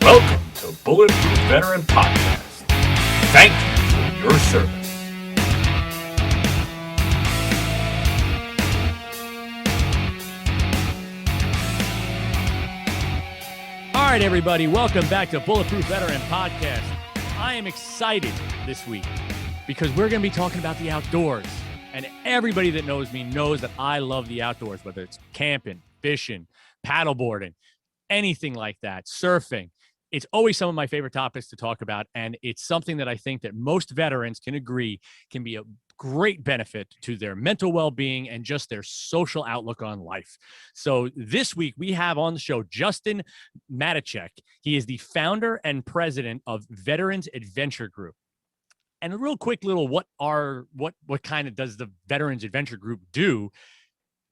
Welcome to Bulletproof Veteran Podcast. Thank you for your service. All right, everybody, welcome back to Bulletproof Veteran Podcast. I am excited this week because we're going to be talking about the outdoors. And everybody that knows me knows that I love the outdoors, whether it's camping, fishing, paddleboarding, anything like that, surfing. It's always some of my favorite topics to talk about, and it's something that I think that most veterans can agree can be a great benefit to their mental well-being and just their social outlook on life. So this week we have on the show Justin Matejcek. He is the founder and president of Veterans Adventure Group. And a real quick little what kind of does the Veterans Adventure Group do?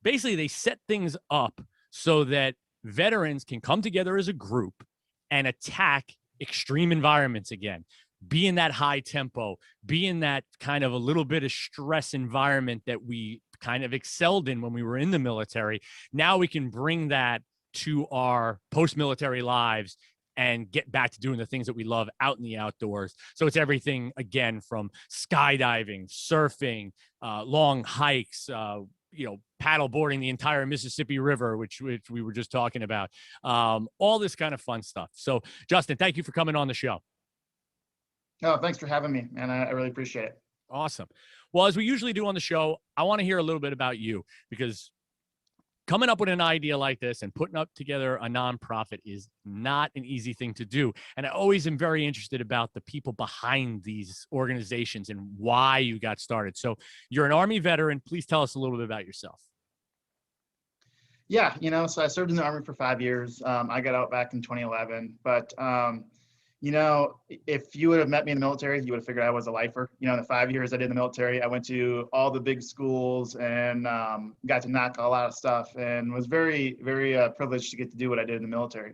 Basically, they set things up so that veterans can come together as a group and attack extreme environments again, be in that high tempo, be in that kind of a little bit of stress environment that we kind of excelled in when we were in the military. Now we can bring that to our post-military lives and get back to doing the things that we love out in the outdoors. So it's everything, again, from skydiving, surfing, long hikes, paddleboarding the entire Mississippi River, which we were just talking about, all this kind of fun stuff. So, Justin, thank you for coming on the show. Oh, thanks for having me, man. I really appreciate it. Awesome. Well, as we usually do on the show, I want to hear a little bit about you, because coming up with an idea like this and putting up together a nonprofit is not an easy thing to do. And I always am very interested about the people behind these organizations and why you got started. So you're an Army veteran. Please tell us a little bit about yourself. Yeah, so I served in the Army for 5 years. I got out back in 2011, but if you would have met me in the military, you would have figured I was a lifer. In the 5 years I did in the military, I went to all the big schools and got to knock a lot of stuff, and was very, very privileged to get to do what I did in the military.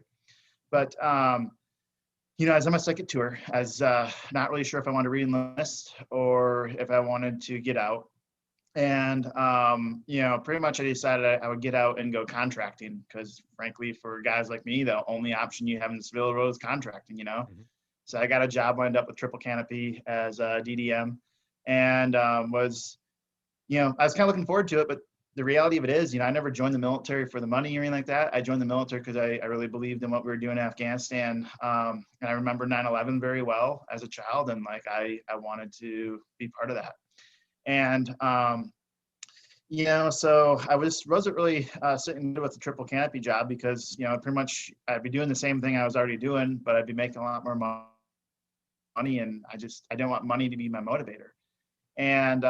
But, I was on my second tour. I was not really sure if I wanted to re-enlist or if I wanted to get out. And, pretty much I decided I would get out and go contracting because, frankly, for guys like me, the only option you have in the civilian world is contracting, Mm-hmm. So I got a job lined up with Triple Canopy as a DDM, and I was kind of looking forward to it. But the reality of it is, I never joined the military for the money or anything like that. I joined the military because I really believed in what we were doing in Afghanistan. And I remember 9/11 very well as a child, and I wanted to be part of that. And, so I wasn't really sitting with the Triple Canopy job because, pretty much I'd be doing the same thing I was already doing, but I'd be making a lot more money, and I didn't want money to be my motivator. And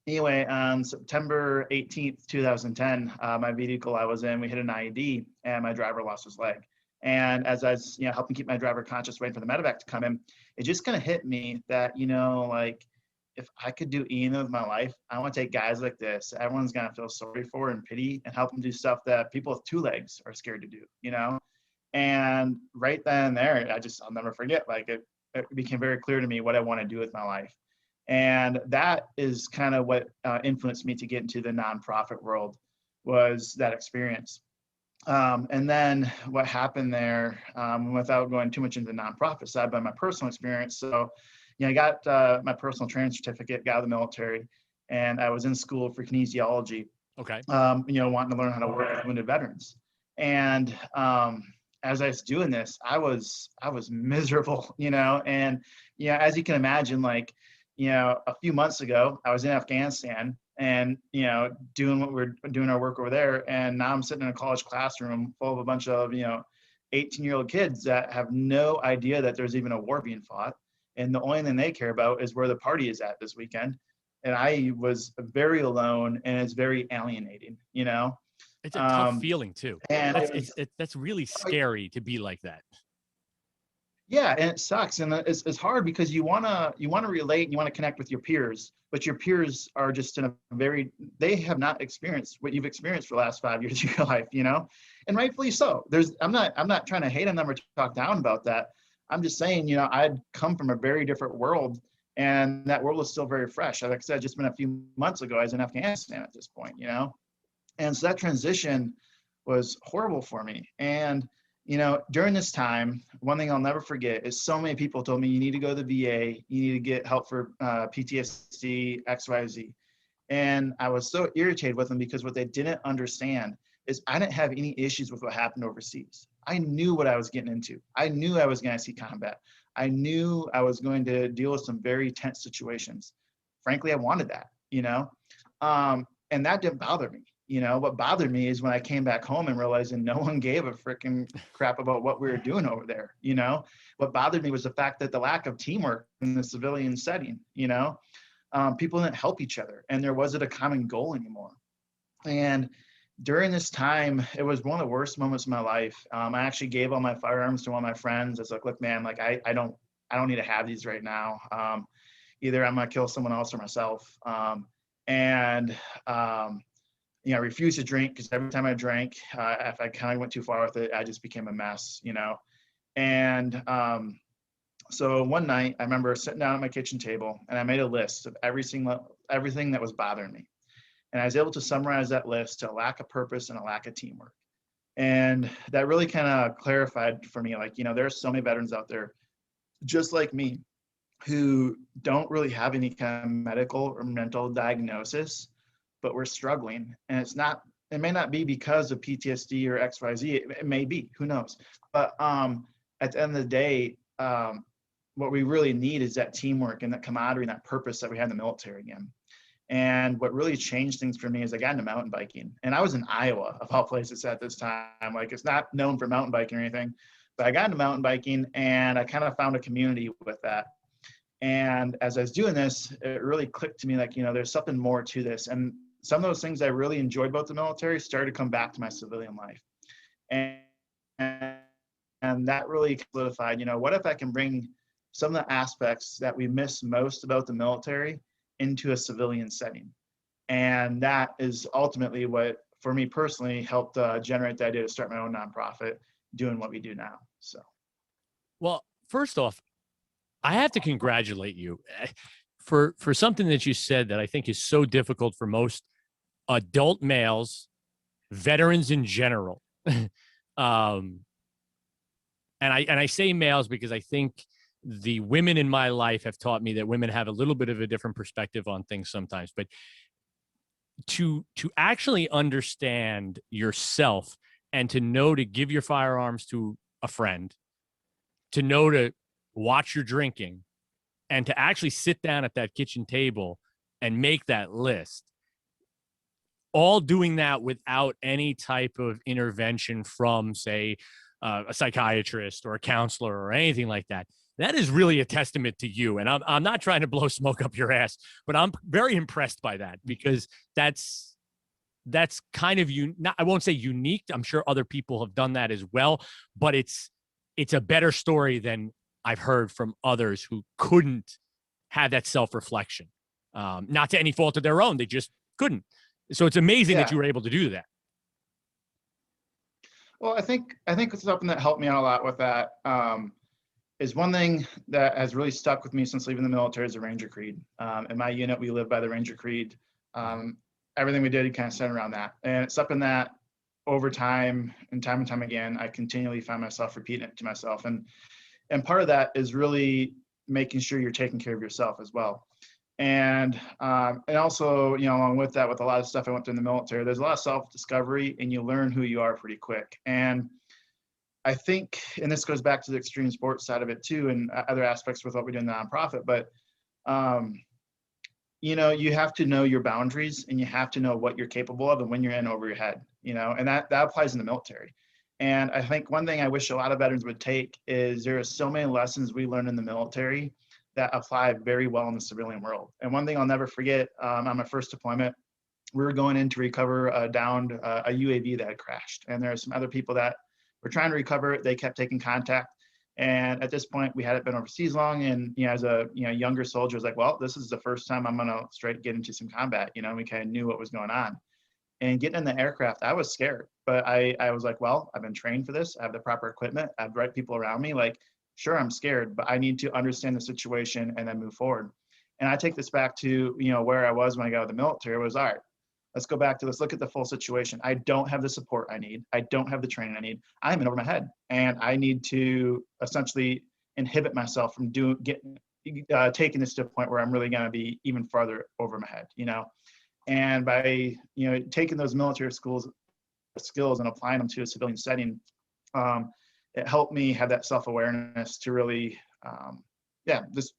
anyway, on September 18th, 2010, my vehicle I was in, we hit an IED, and my driver lost his leg. And as I was, helping keep my driver conscious, waiting for the medevac to come in, it just kind of hit me that, if I could do anything with my life, I want to take guys like this, everyone's going to feel sorry for and pity, and help them do stuff that people with two legs are scared to do, And right then and there, I'll never forget, it became very clear to me what I want to do with my life. And that is kind of what influenced me to get into the nonprofit world, was that experience. And then what happened there, without going too much into the nonprofit side, but my personal experience. So, I got my personal training certificate, got out of the military, and I was in school for kinesiology. Okay. Wanting to learn how to work with wounded veterans. And as I was doing this, I was miserable, and, as you can imagine, a few months ago, I was in Afghanistan and, doing what we're doing our work over there. And now I'm sitting in a college classroom full of a bunch of, 18-year-old kids that have no idea that there's even a war being fought. And the only thing they care about is where the party is at this weekend. And I was very alone, and it's very alienating, It's a tough feeling too. And that's really scary to be like that. Yeah, and it sucks, and it's hard because you wanna relate, and you want to connect with your peers, but your peers are just they have not experienced what you've experienced for the last 5 years of your life, and rightfully so. I'm not trying to hate on them or talk down about that. I'm just saying, I'd come from a very different world, and that world is still very fresh. Like I said, just been a few months ago, I was in Afghanistan at this point, and so that transition was horrible for me. And During this time, one thing I'll never forget is so many people told me, you need to go to the VA, you need to get help for PTSD, XYZ. And I was so irritated with them because what they didn't understand is I didn't have any issues with what happened overseas. I knew what I was getting into. I knew I was going to see combat. I knew I was going to deal with some very tense situations. Frankly, I wanted that, and that didn't bother me. What bothered me is when I came back home and realizing no one gave a freaking crap about what we were doing over there. What bothered me was the fact that the lack of teamwork in the civilian setting. People didn't help each other, and there wasn't a common goal anymore. And during this time, it was one of the worst moments of my life. I actually gave all my firearms to one of my friends. I was like, look, man, like I don't need to have these right now. Either I'm gonna kill someone else or myself. I refused to drink because every time I drank, if I kind of went too far with it, I just became a mess, And so one night I remember sitting down at my kitchen table and I made a list of everything that was bothering me. And I was able to summarize that list to a lack of purpose and a lack of teamwork. And that really kind of clarified for me, like, there are so many veterans out there just like me who don't really have any kind of medical or mental diagnosis, but we're struggling. And it may not be because of PTSD or XYZ. It may be, who knows? But at the end of the day, what we really need is that teamwork and that camaraderie and that purpose that we had in the military again. And what really changed things for me is I got into mountain biking. And I was in Iowa, of all places at this time. Like, it's not known for mountain biking or anything, but I got into mountain biking and I kind of found a community with that. And as I was doing this, it really clicked to me, like, there's something more to this. And some of those things I really enjoyed about the military started to come back to my civilian life. And that really solidified, what if I can bring some of the aspects that we miss most about the military into a civilian setting? And that is ultimately what, for me personally, helped generate the idea to start my own nonprofit, doing what we do now. So, well, first off, I have to congratulate you for something that you said that I think is so difficult for most adult males, veterans in general. And I say males because I think the women in my life have taught me that women have a little bit of a different perspective on things sometimes. But to actually understand yourself and to know to give your firearms to a friend, to know to watch your drinking, and to actually sit down at that kitchen table and make that list, all doing that without any type of intervention from, say, a psychiatrist or a counselor or anything like that. That is really a testament to you. And I'm not trying to blow smoke up your ass, but I'm very impressed by that, because that's kind of I won't say unique. I'm sure other people have done that as well, but it's a better story than I've heard from others who couldn't have that self-reflection. Not to any fault of their own, they just couldn't. So it's amazing that you were able to do that. Well, I think something that helped me out a lot with that is one thing that has really stuck with me since leaving the military is the Ranger Creed. In my unit, we live by the Ranger Creed. Everything we did kind of centered around that. And it's something that over time and time again, I continually find myself repeating it to myself. And part of that is really making sure you're taking care of yourself as well. And also, along with that, with a lot of stuff I went through in the military, there's a lot of self-discovery, and you learn who you are pretty quick. And I think, and this goes back to the extreme sports side of it too, and other aspects with what we do in the nonprofit, but you have to know your boundaries, and you have to know what you're capable of and when you're in over your head, and that applies in the military. And I think one thing I wish a lot of veterans would take is there are so many lessons we learn in the military that apply very well in the civilian world. And one thing I'll never forget, on my first deployment, we were going in to recover a UAV that had crashed. And there are some other people that were trying to recover it. They kept taking contact. And at this point, we hadn't been overseas long. And as a younger soldier, I was like, well, this is the first time I'm gonna straight get into some combat. We kind of knew what was going on. And getting in the aircraft, I was scared. But I was like, well, I've been trained for this. I have the proper equipment. I have the right people around me. Like, sure, I'm scared, but I need to understand the situation and then move forward. And I take this back to, where I was when I got out of the military. It was, all right, let's go back to, let's look at the full situation. I don't have the support I need. I don't have the training I need. I'm in over my head, and I need to essentially inhibit myself from taking this to a point where I'm really going to be even farther over my head, and by, taking those military skills and applying them to a civilian setting, it helped me have that self-awareness to really, just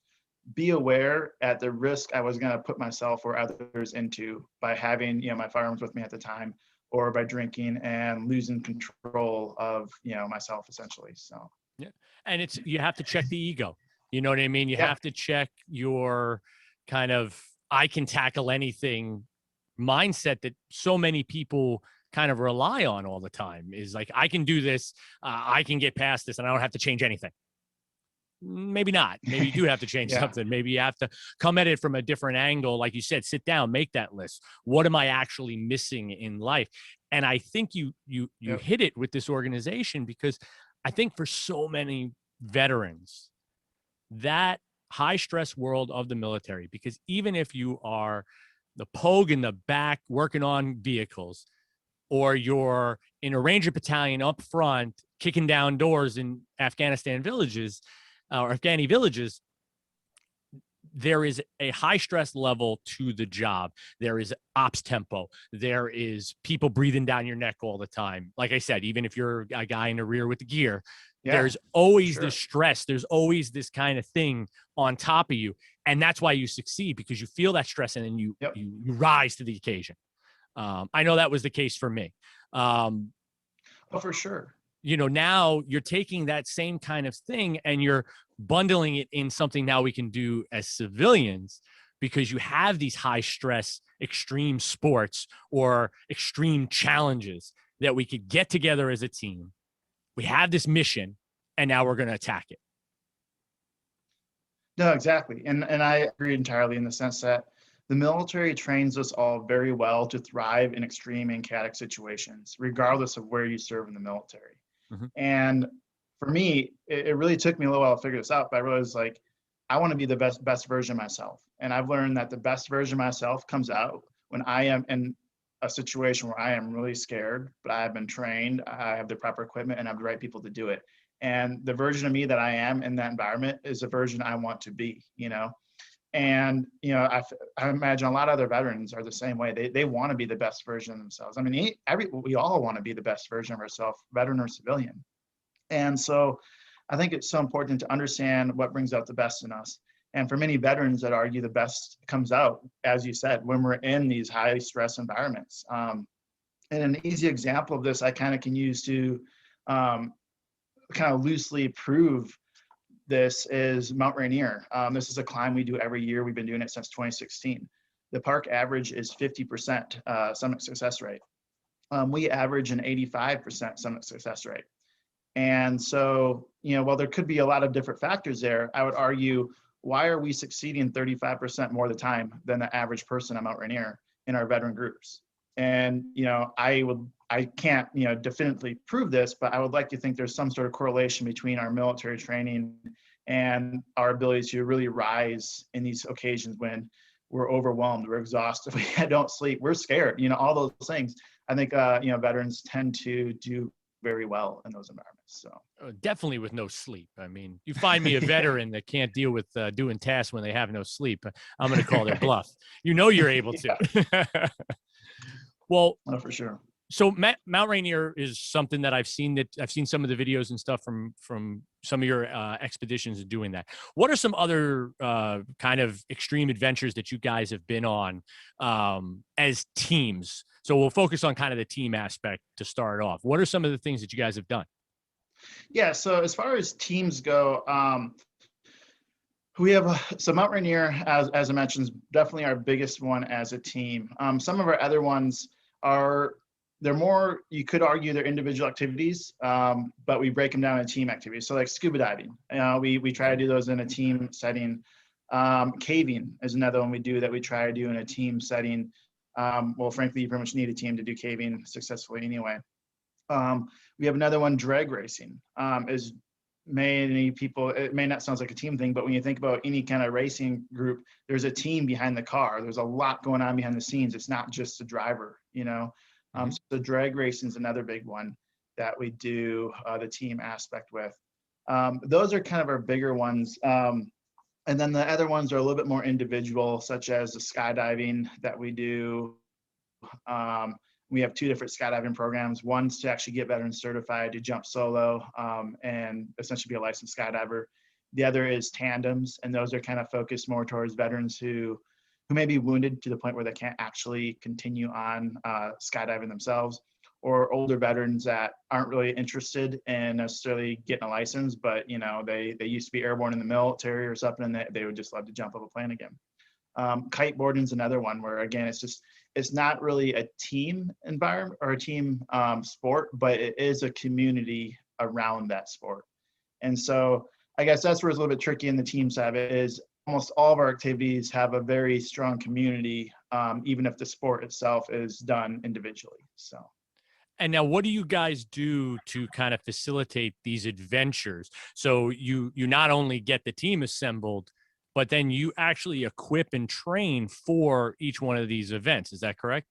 be aware at the risk I was going to put myself or others into by having, my firearms with me at the time, or by drinking and losing control of, myself essentially. So, yeah. And you have to check the ego. You know what I mean? You have to check your kind of, I can tackle anything mindset that so many people kind of rely on all the time, is like, I can do this. I can get past this and I don't have to change anything. Maybe not. Maybe you do have to change something. Maybe you have to come at it from a different angle. Like you said, sit down, make that list. What am I actually missing in life? And I think you hit it with this organization, because I think for so many veterans, that high stress world of the military, because even if you are the pogue in the back working on vehicles, or you're in a Ranger battalion up front kicking down doors in Afghanistan villages, or Afghani villages, there is a high stress level to the job. There is ops tempo. There is people breathing down your neck all the time. Like I said, even if you're a guy in the rear with the gear, there's always this stress. There's always this kind of thing on top of you. And that's why you succeed, because you feel that stress and then you rise to the occasion. I know that was the case for me. Oh, for sure. Now you're taking that same kind of thing and you're bundling it in something now we can do as civilians, because you have these high stress, extreme sports or extreme challenges that we could get together as a team. We have this mission, and now we're going to attack it. No, exactly. And I agree entirely in the sense that the military trains us all very well to thrive in extreme and chaotic situations, regardless of where you serve in the military. Mm-hmm. And for me, it really took me a little while to figure this out, but I realized, like, I want to be the best version of myself. And I've learned that the best version of myself comes out when I am in a situation where I am really scared, but I have been trained, I have the proper equipment, and I have the right people to do it. And the version of me that I am in that environment is the version I want to be, And, I imagine a lot of other veterans are the same way. They want to be the best version of themselves. I mean, we all want to be the best version of ourselves, veteran or civilian. And so I think it's so important to understand what brings out the best in us. And for many veterans, that argue the best comes out, as you said, when we're in these high stress environments. And an easy example of this I kind of can use to kind of loosely prove this is Mount Rainier. This is a climb we do every year. We've been doing it since 2016. The park average is 50% summit success rate. We average an 85% summit success rate. And so, while there could be a lot of different factors there, I would argue, why are we succeeding 35% more of the time than the average person on Mount Rainier in our veteran groups? And, I can't, definitively prove this, but I would like to think there's some sort of correlation between our military training and our ability to really rise in these occasions when we're overwhelmed, we're exhausted, we don't sleep, we're scared, all those things. I think, veterans tend to do very well in those environments. So definitely with no sleep. I mean, you find me a veteran that can't deal with doing tasks when they have no sleep, I'm going to call their bluff. You're able to. Well, for sure. So Mount Rainier is something that I've seen some of the videos and stuff from some of your expeditions of doing that. What are some other kind of extreme adventures that you guys have been on as teams? So we'll focus on kind of the team aspect to start off. What are some of the things that you guys have done? Yeah. So as far as teams go, we have so Mount Rainier, as I mentioned, is definitely our biggest one as a team. Some of our other ones they're more, you could argue they're individual activities, but we break them down into team activities. So like scuba diving, we try to do those in a team setting. Caving is another one we do that we try to do in a team setting. Well, frankly, you pretty much need a team to do caving successfully anyway. We have another one, drag racing, is many people, it may not sound like a team thing, but when you think about any kind of racing group, there's a team behind the car. There's a lot going on behind the scenes. It's not just the driver, you know. So drag racing is another big one that we do the team aspect with. Those are kind of our bigger ones. And then the other ones are a little bit more individual, such as the skydiving that we do. We have two different skydiving programs. One's to actually get veterans certified to jump solo and essentially be a licensed skydiver. The other is tandems, and those are kind of focused more towards veterans who may be wounded to the point where they can't actually continue on skydiving themselves, or older veterans that aren't really interested in necessarily getting a license, but you know, they used to be airborne in the military or something, and they would just love to jump off a plane again. Kiteboarding is another one where, again, it's not really a team environment or a team sport, but it is a community around that sport. And so I guess that's where it's a little bit tricky in the team side of it, is almost all of our activities have a very strong community, even if the sport itself is done individually. So. And now, what do you guys do to kind of facilitate these adventures? So you not only get the team assembled, but then you actually equip and train for each one of these events. Is that correct?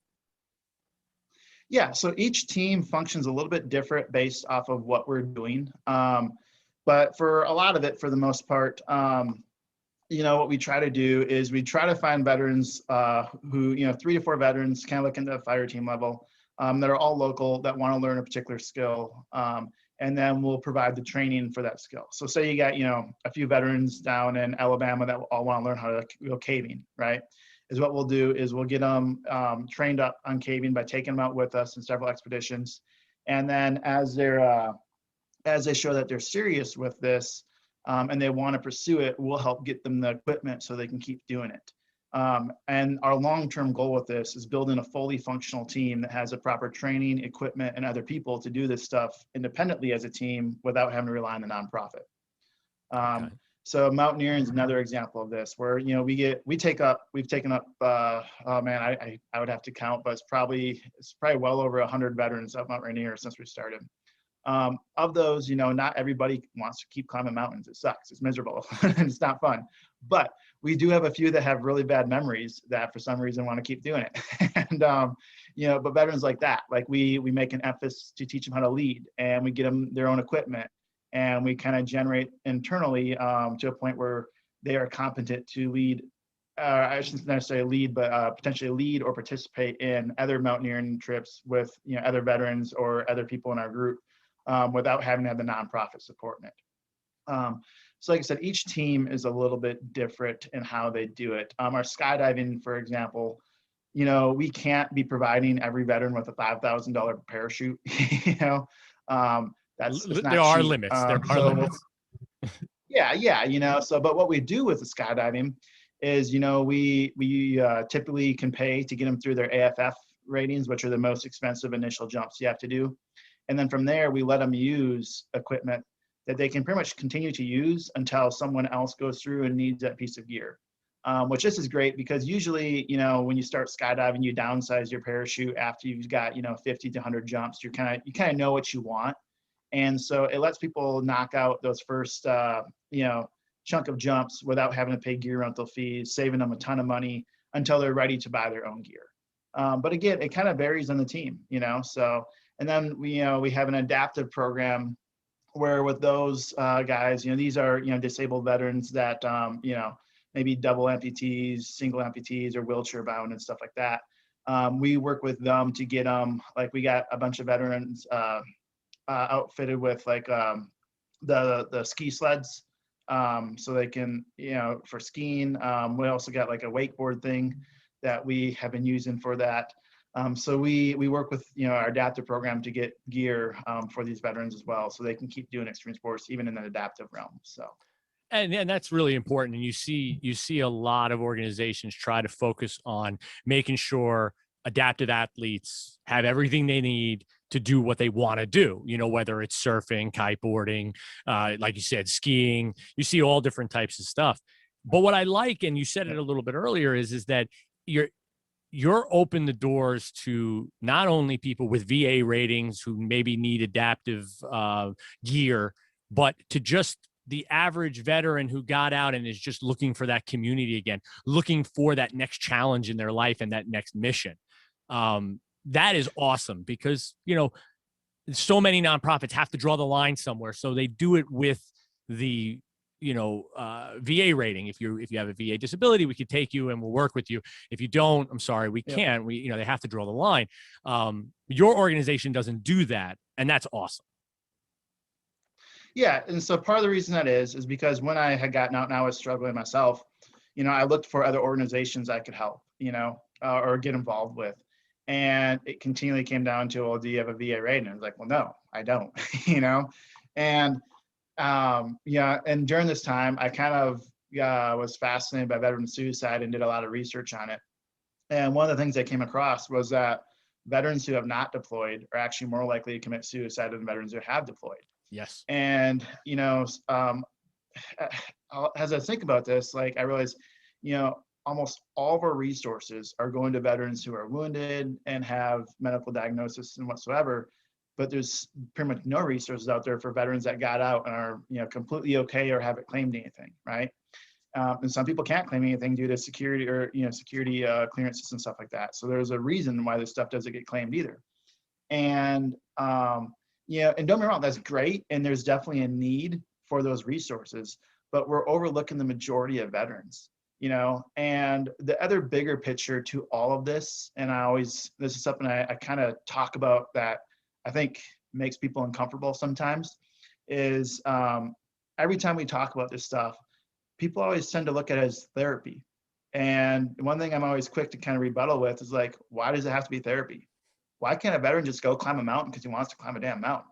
Yeah, so each team functions a little bit different based off of what we're doing. But for a lot of it, for the most part, you know, what we try to do is we try to find veterans who, you know, 3 to 4 veterans, kind of look into the fire team level, that are all local, that want to learn a particular skill. And then we'll provide the training for that skill. So say you got, you know, a few veterans down in Alabama that all want to learn how to go caving, right? Is what we'll do is we'll get them trained up on caving by taking them out with us in several expeditions. And then as they show that they're serious with this and they want to pursue it, we'll help get them the equipment so they can keep doing it. And our long-term goal with this is building a fully functional team that has a proper training, equipment, and other people to do this stuff independently as a team without having to rely on the nonprofit. Okay. So mountaineering is another example of this, where, you know, we've taken up, oh man, I would have to count, but it's probably well over 100 veterans up Mount Rainier since we started. Of those, you know, not everybody wants to keep climbing mountains. It sucks. It's miserable. And it's not fun. But we do have a few that have really bad memories that for some reason want to keep doing it. And, you know, but veterans like that, like we make an emphasis to teach them how to lead, and we get them their own equipment, and we kind of generate internally to a point where they are competent to lead. I shouldn't necessarily lead, but potentially lead or participate in other mountaineering trips with, you know, other veterans or other people in our group. Without having to have the nonprofit supporting it. So like I said, each team is a little bit different in how they do it. Our skydiving, for example, you know, we can't be providing every veteran with a $5,000 parachute, you know, that's not there are cheap. limits. There are limits. Yeah, you know, so, but what we do with the skydiving is, you know, we typically can pay to get them through their AFF ratings, which are the most expensive initial jumps you have to do. And then from there, we let them use equipment that they can pretty much continue to use until someone else goes through and needs that piece of gear. Which this is great because usually, you know, when you start skydiving, you downsize your parachute after you've got, you know, 50 to 100 jumps. You kind of know what you want. And so it lets people knock out those first, you know, chunk of jumps without having to pay gear rental fees, saving them a ton of money until they're ready to buy their own gear. But again, it kind of varies on the team, you know, so. And then we have an adaptive program where with those guys, you know, these are, you know, disabled veterans that, you know, maybe double amputees, single amputees, or wheelchair bound and stuff like that. We work with them to get them, like we got a bunch of veterans outfitted with like the ski sleds so they can, you know, for skiing. We also got like a wakeboard thing that we have been using for that. So we work with, you know, our adaptive program to get gear for these veterans as well, so they can keep doing extreme sports even in an adaptive realm. So, and that's really important. And you see a lot of organizations try to focus on making sure adaptive athletes have everything they need to do what they want to do. You know, whether it's surfing, kiteboarding, like you said, skiing. You see all different types of stuff. But what I like, and you said it a little bit earlier, is that you're open the doors to not only people with VA ratings who maybe need adaptive gear, but to just the average veteran who got out and is just looking for that community again, looking for that next challenge in their life and that next mission. That is awesome because, so many nonprofits have to draw the line somewhere. So they do it with the, VA rating. If you have a VA disability, we could take you and we'll work with you. If you don't, I'm sorry, we can't. They have to draw the line. Your organization doesn't do that, and that's awesome. Yeah, and so part of the reason that is because when I had gotten out and I was struggling myself, I looked for other organizations I could help, or get involved with. And it continually came down to, well, do you have a VA rating? And I was like, well, no, I don't, And and during this time, I kind of was fascinated by veteran suicide and did a lot of research on it. And one of the things I came across was that veterans who have not deployed are actually more likely to commit suicide than veterans who have deployed. Yes. And, as I think about this, I realize, almost all of our resources are going to veterans who are wounded and have medical diagnosis and whatsoever, but there's pretty much no resources out there for veterans that got out and are, completely okay or haven't claimed anything, right? And some people can't claim anything due to security or, security clearances and stuff like that. So there's a reason why this stuff doesn't get claimed either. And, and don't get me wrong, that's great. And there's definitely a need for those resources, but we're overlooking the majority of veterans. And the other bigger picture to all of this, and this is something I kind of talk about that I think makes people uncomfortable sometimes, is every time we talk about this stuff, people always tend to look at it as therapy. And one thing I'm always quick to kind of rebuttal with is why does it have to be therapy? Why can't a veteran just go climb a mountain because he wants to climb a damn mountain?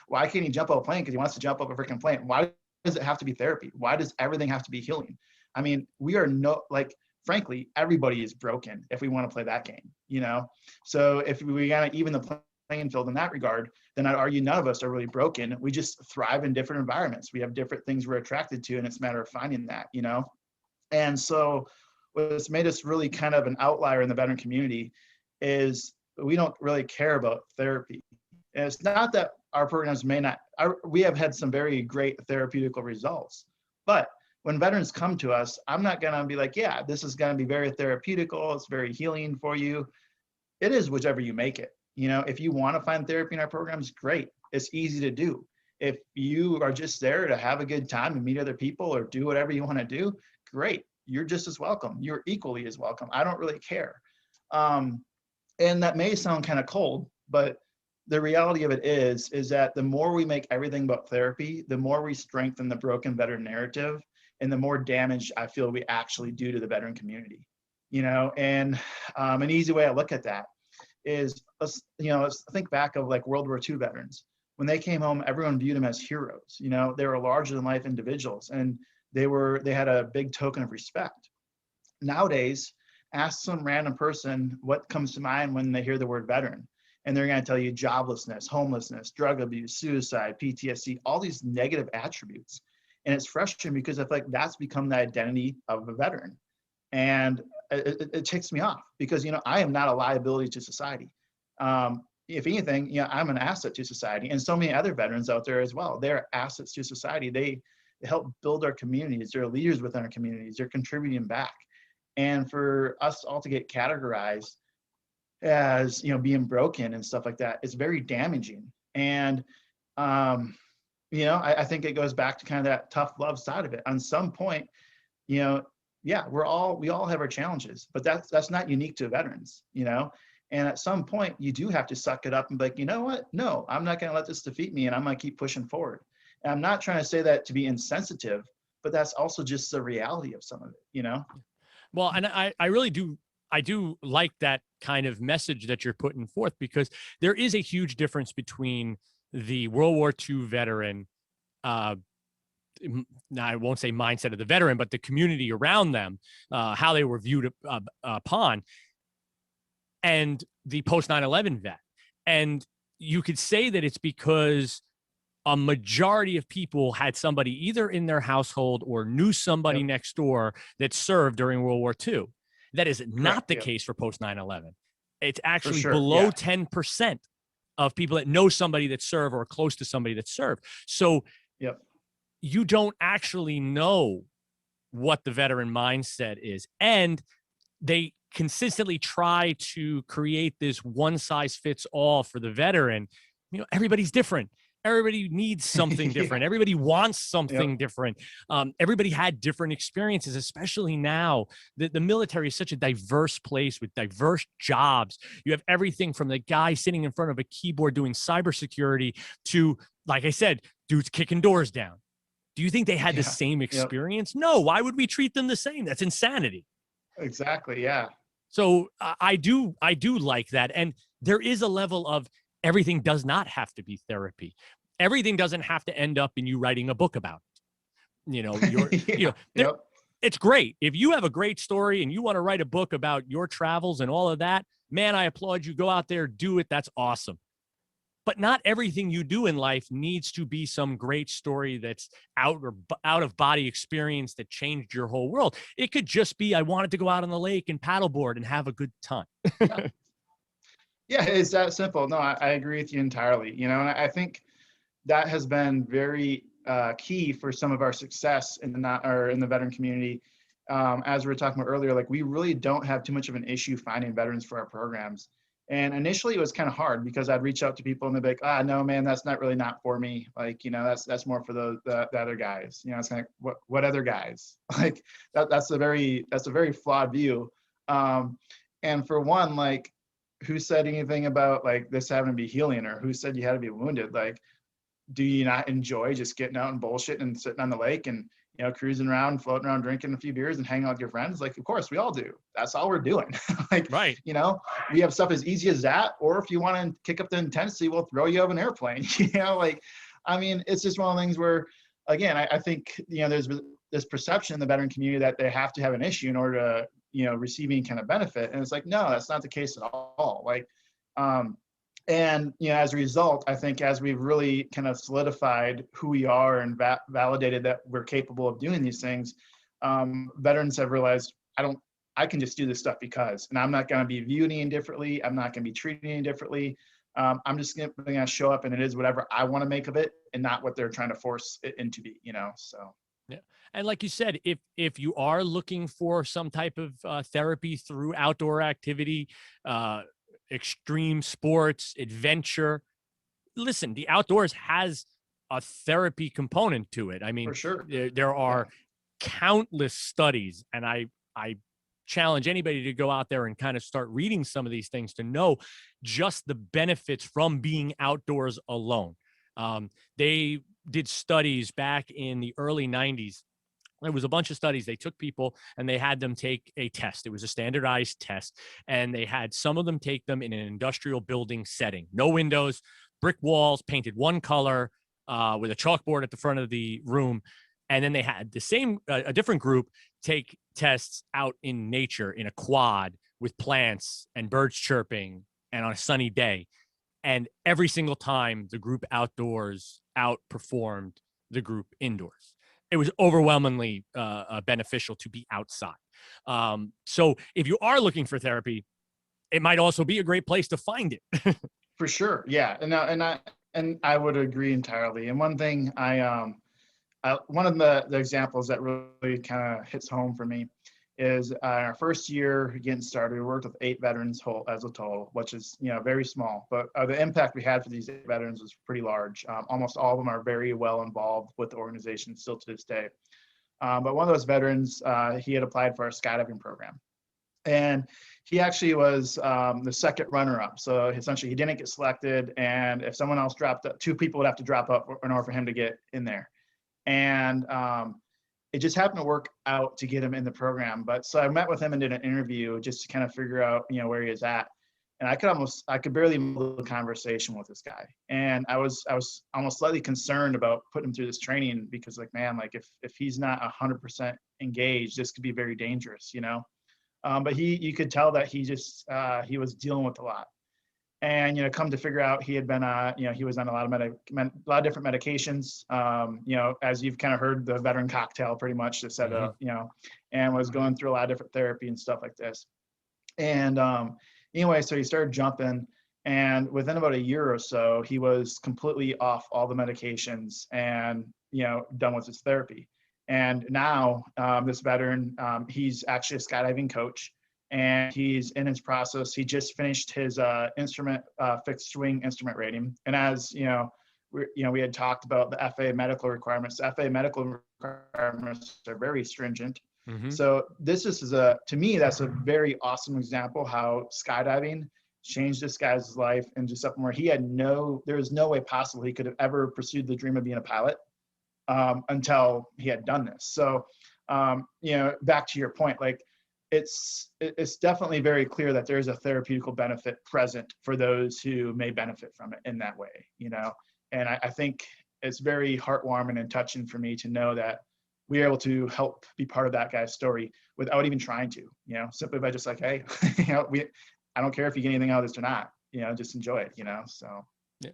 Why can't he jump up a plane because he wants to jump up a freaking plane? Why does it have to be therapy? Why does everything have to be healing? I mean, we are frankly, everybody is broken if we want to play that game, So if we got to even the playing field in that regard, then I'd argue none of us are really broken. We just thrive in different environments. We have different things we're attracted to, and it's a matter of finding that, And so what's made us really kind of an outlier in the veteran community is we don't really care about therapy. And it's not that our programs we have had some very great therapeutical results, but when veterans come to us, I'm not going to be like, yeah, this is going to be very therapeutical. It's very healing for you. It is whichever you make it. If you want to find therapy in our programs, great. It's easy to do. If you are just there to have a good time and meet other people or do whatever you want to do, great. You're just as welcome. You're equally as welcome. I don't really care. And that may sound kind of cold, but the reality of it is that the more we make everything about therapy, the more we strengthen the broken veteran narrative and the more damage I feel we actually do to the veteran community, and an easy way I look at that is, let's think back of World War II veterans. When they came home, everyone viewed them as heroes. They were larger than life individuals, and they had a big token of respect. Nowadays, ask some random person what comes to mind when they hear the word veteran, and they're going to tell you joblessness, homelessness, drug abuse, suicide, PTSD, all these negative attributes. And it's frustrating because I feel like that's become the identity of a veteran. And it ticks me off because, I am not a liability to society. If anything, I'm an asset to society, and so many other veterans out there as well. They're assets to society. They help build our communities. They're leaders within our communities. They're contributing back. And for us all to get categorized as, being broken and stuff like that, it's very damaging. And, I think it goes back to kind of that tough love side of it. On some point, yeah, we all have our challenges, but that's not unique to veterans, and at some point you do have to suck it up and be like, you know what? No, I'm not going to let this defeat me, and I'm going to keep pushing forward. And I'm not trying to say that to be insensitive, but that's also just the reality of some of it, Well, and I really do. I do like that kind of message that you're putting forth, because there is a huge difference between the World War II veteran, now I won't say mindset of the veteran, but the community around them, how they were viewed upon, and the post 9/11 vet. And you could say that it's because a majority of people had somebody either in their household or knew somebody next door that served during World War II. That is not the case for post 9/11. It's actually below 10% of people that know somebody that serve or are close to somebody that serve. So Yep. you don't actually know what the veteran mindset is. And they consistently try to create this one size fits all for the veteran. Everybody's different. Everybody needs something different. Yeah. Everybody wants something Yep. different. Everybody had different experiences, especially now. The military is such a diverse place with diverse jobs. You have everything from the guy sitting in front of a keyboard doing cybersecurity to, like I said, dudes kicking doors down. Do you think they had the Yeah. same Yep. experience? No. Why would we treat them the same? That's insanity. Exactly. Yeah. So I do like that. And there is a level of everything does not have to be therapy. Everything doesn't have to end up in you writing a book about it. Yeah. Yep. It's great. If you have a great story and you want to write a book about your travels and all of that, man, I applaud you. Go out there, do it. That's awesome. But not everything you do in life needs to be some great story that's out of body experience that changed your whole world. It could just be, I wanted to go out on the lake and paddleboard and have a good time. Yeah. Yeah, it's that simple. No, I agree with you entirely. And I think that has been very key for some of our success in the veteran community. As we were talking about earlier, like we really don't have too much of an issue finding veterans for our programs. And initially it was kind of hard because I'd reach out to people and they'd be like, no, man, that's not for me. Like, that's more for the other guys. It's kind of what other guys? Like that's a very flawed view. And for one, like, who said anything about like this having to be healing, or who said you had to be wounded? Like, do you not enjoy just getting out and bullshitting and sitting on the lake and cruising around, floating around, drinking a few beers and hanging out with your friends? Like, of course we all do. That's all we're doing. Like, right. We have stuff as easy as that. Or if you want to kick up the intensity, we'll throw you out of an airplane. It's just one of the things where, again, I think, there's this perception in the veteran community that they have to have an issue in order to, receive any kind of benefit. And it's like, no, that's not the case at all. Like, and, as a result, I think as we've really kind of solidified who we are and validated that we're capable of doing these things, veterans have realized, I can just do this stuff because, and I'm not going to be viewed any differently. I'm not going to be treated any differently. I'm just going to show up and it is whatever I want to make of it and not what they're trying to force it into be, so. Yeah. And like you said, if you are looking for some type of therapy through outdoor activity, extreme sports, adventure, listen, the outdoors has a therapy component to it. I mean, for sure. There are countless studies, and I challenge anybody to go out there and kind of start reading some of these things to know just the benefits from being outdoors alone. They did studies back in the early 90s. There was a bunch of studies. They took people and they had them take a test. It was a standardized test. And they had some of them take them in an industrial building setting. No windows, brick walls, painted one color, with a chalkboard at the front of the room. And then they had a different group take tests out in nature in a quad with plants and birds chirping and on a sunny day. And every single time the group outdoors outperformed the group indoors. It was overwhelmingly beneficial to be outside. So if you are looking for therapy, it might also be a great place to find it. For sure. Yeah. And I would agree entirely. And one thing one of the examples that really kind of hits home for me is our first year getting started, we worked with 8 veterans as a total, which is, very small, but the impact we had for these 8 veterans was pretty large. Almost all of them are very well involved with the organization still to this day. But one of those veterans, he had applied for our skydiving program. And he actually was the second runner-up. So essentially he didn't get selected. And if someone else dropped up, 2 people would have to drop up in order for him to get in there. And it just happened to work out to get him in the program. But so I met with him and did an interview just to kind of figure out, where he is at. And I could barely hold a conversation with this guy. And I was almost slightly concerned about putting him through this training because, like, man, like if he's not 100% engaged, this could be very dangerous, But you could tell that he was dealing with a lot. And, come to figure out he had been, he was on a lot of different medications, as you've kind of heard the veteran cocktail pretty much to set up, and was going through a lot of different therapy and stuff like this. And anyway, so he started jumping And within about a year or so, he was completely off all the medications and, done with his therapy. And now this veteran, he's actually a skydiving coach, and he's in his process. He just finished his fixed wing instrument rating. And as we had talked about the FAA medical requirements. The FAA medical requirements are very stringent. Mm-hmm. So this is to me, that's a very awesome example how skydiving changed this guy's life into something where there was no way possible he could have ever pursued the dream of being a pilot until he had done this. So, back to your point, like it's definitely very clear that there's a therapeutical benefit present for those who may benefit from it in that way, And I think it's very heartwarming and touching for me to know that we are able to help be part of that guy's story without even trying to, simply by just like, hey, I don't care if you get anything out of this or not, just enjoy it, so. Yeah.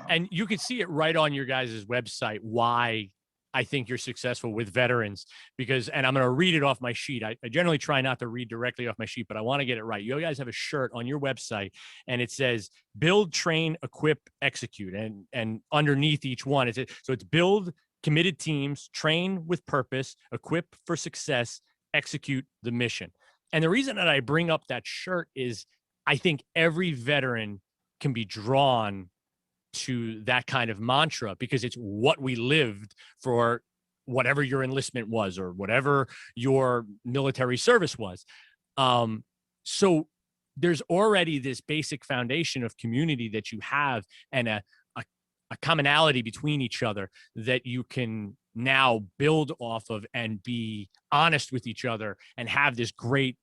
And you can see it right on your guys' website, why I think you're successful with veterans, and I'm going to read it off my sheet. I generally try not to read directly off my sheet, but I want to get it right. You guys have a shirt on your website and it says build, train, equip, execute. And underneath each one, it's build committed teams, train with purpose, equip for success, execute the mission. And the reason that I bring up that shirt is I think every veteran can be drawn to that kind of mantra because it's what we lived for, whatever your enlistment was or whatever your military service was. So there's already this basic foundation of community that you have, and a commonality between each other that you can now build off of and be honest with each other and have this great,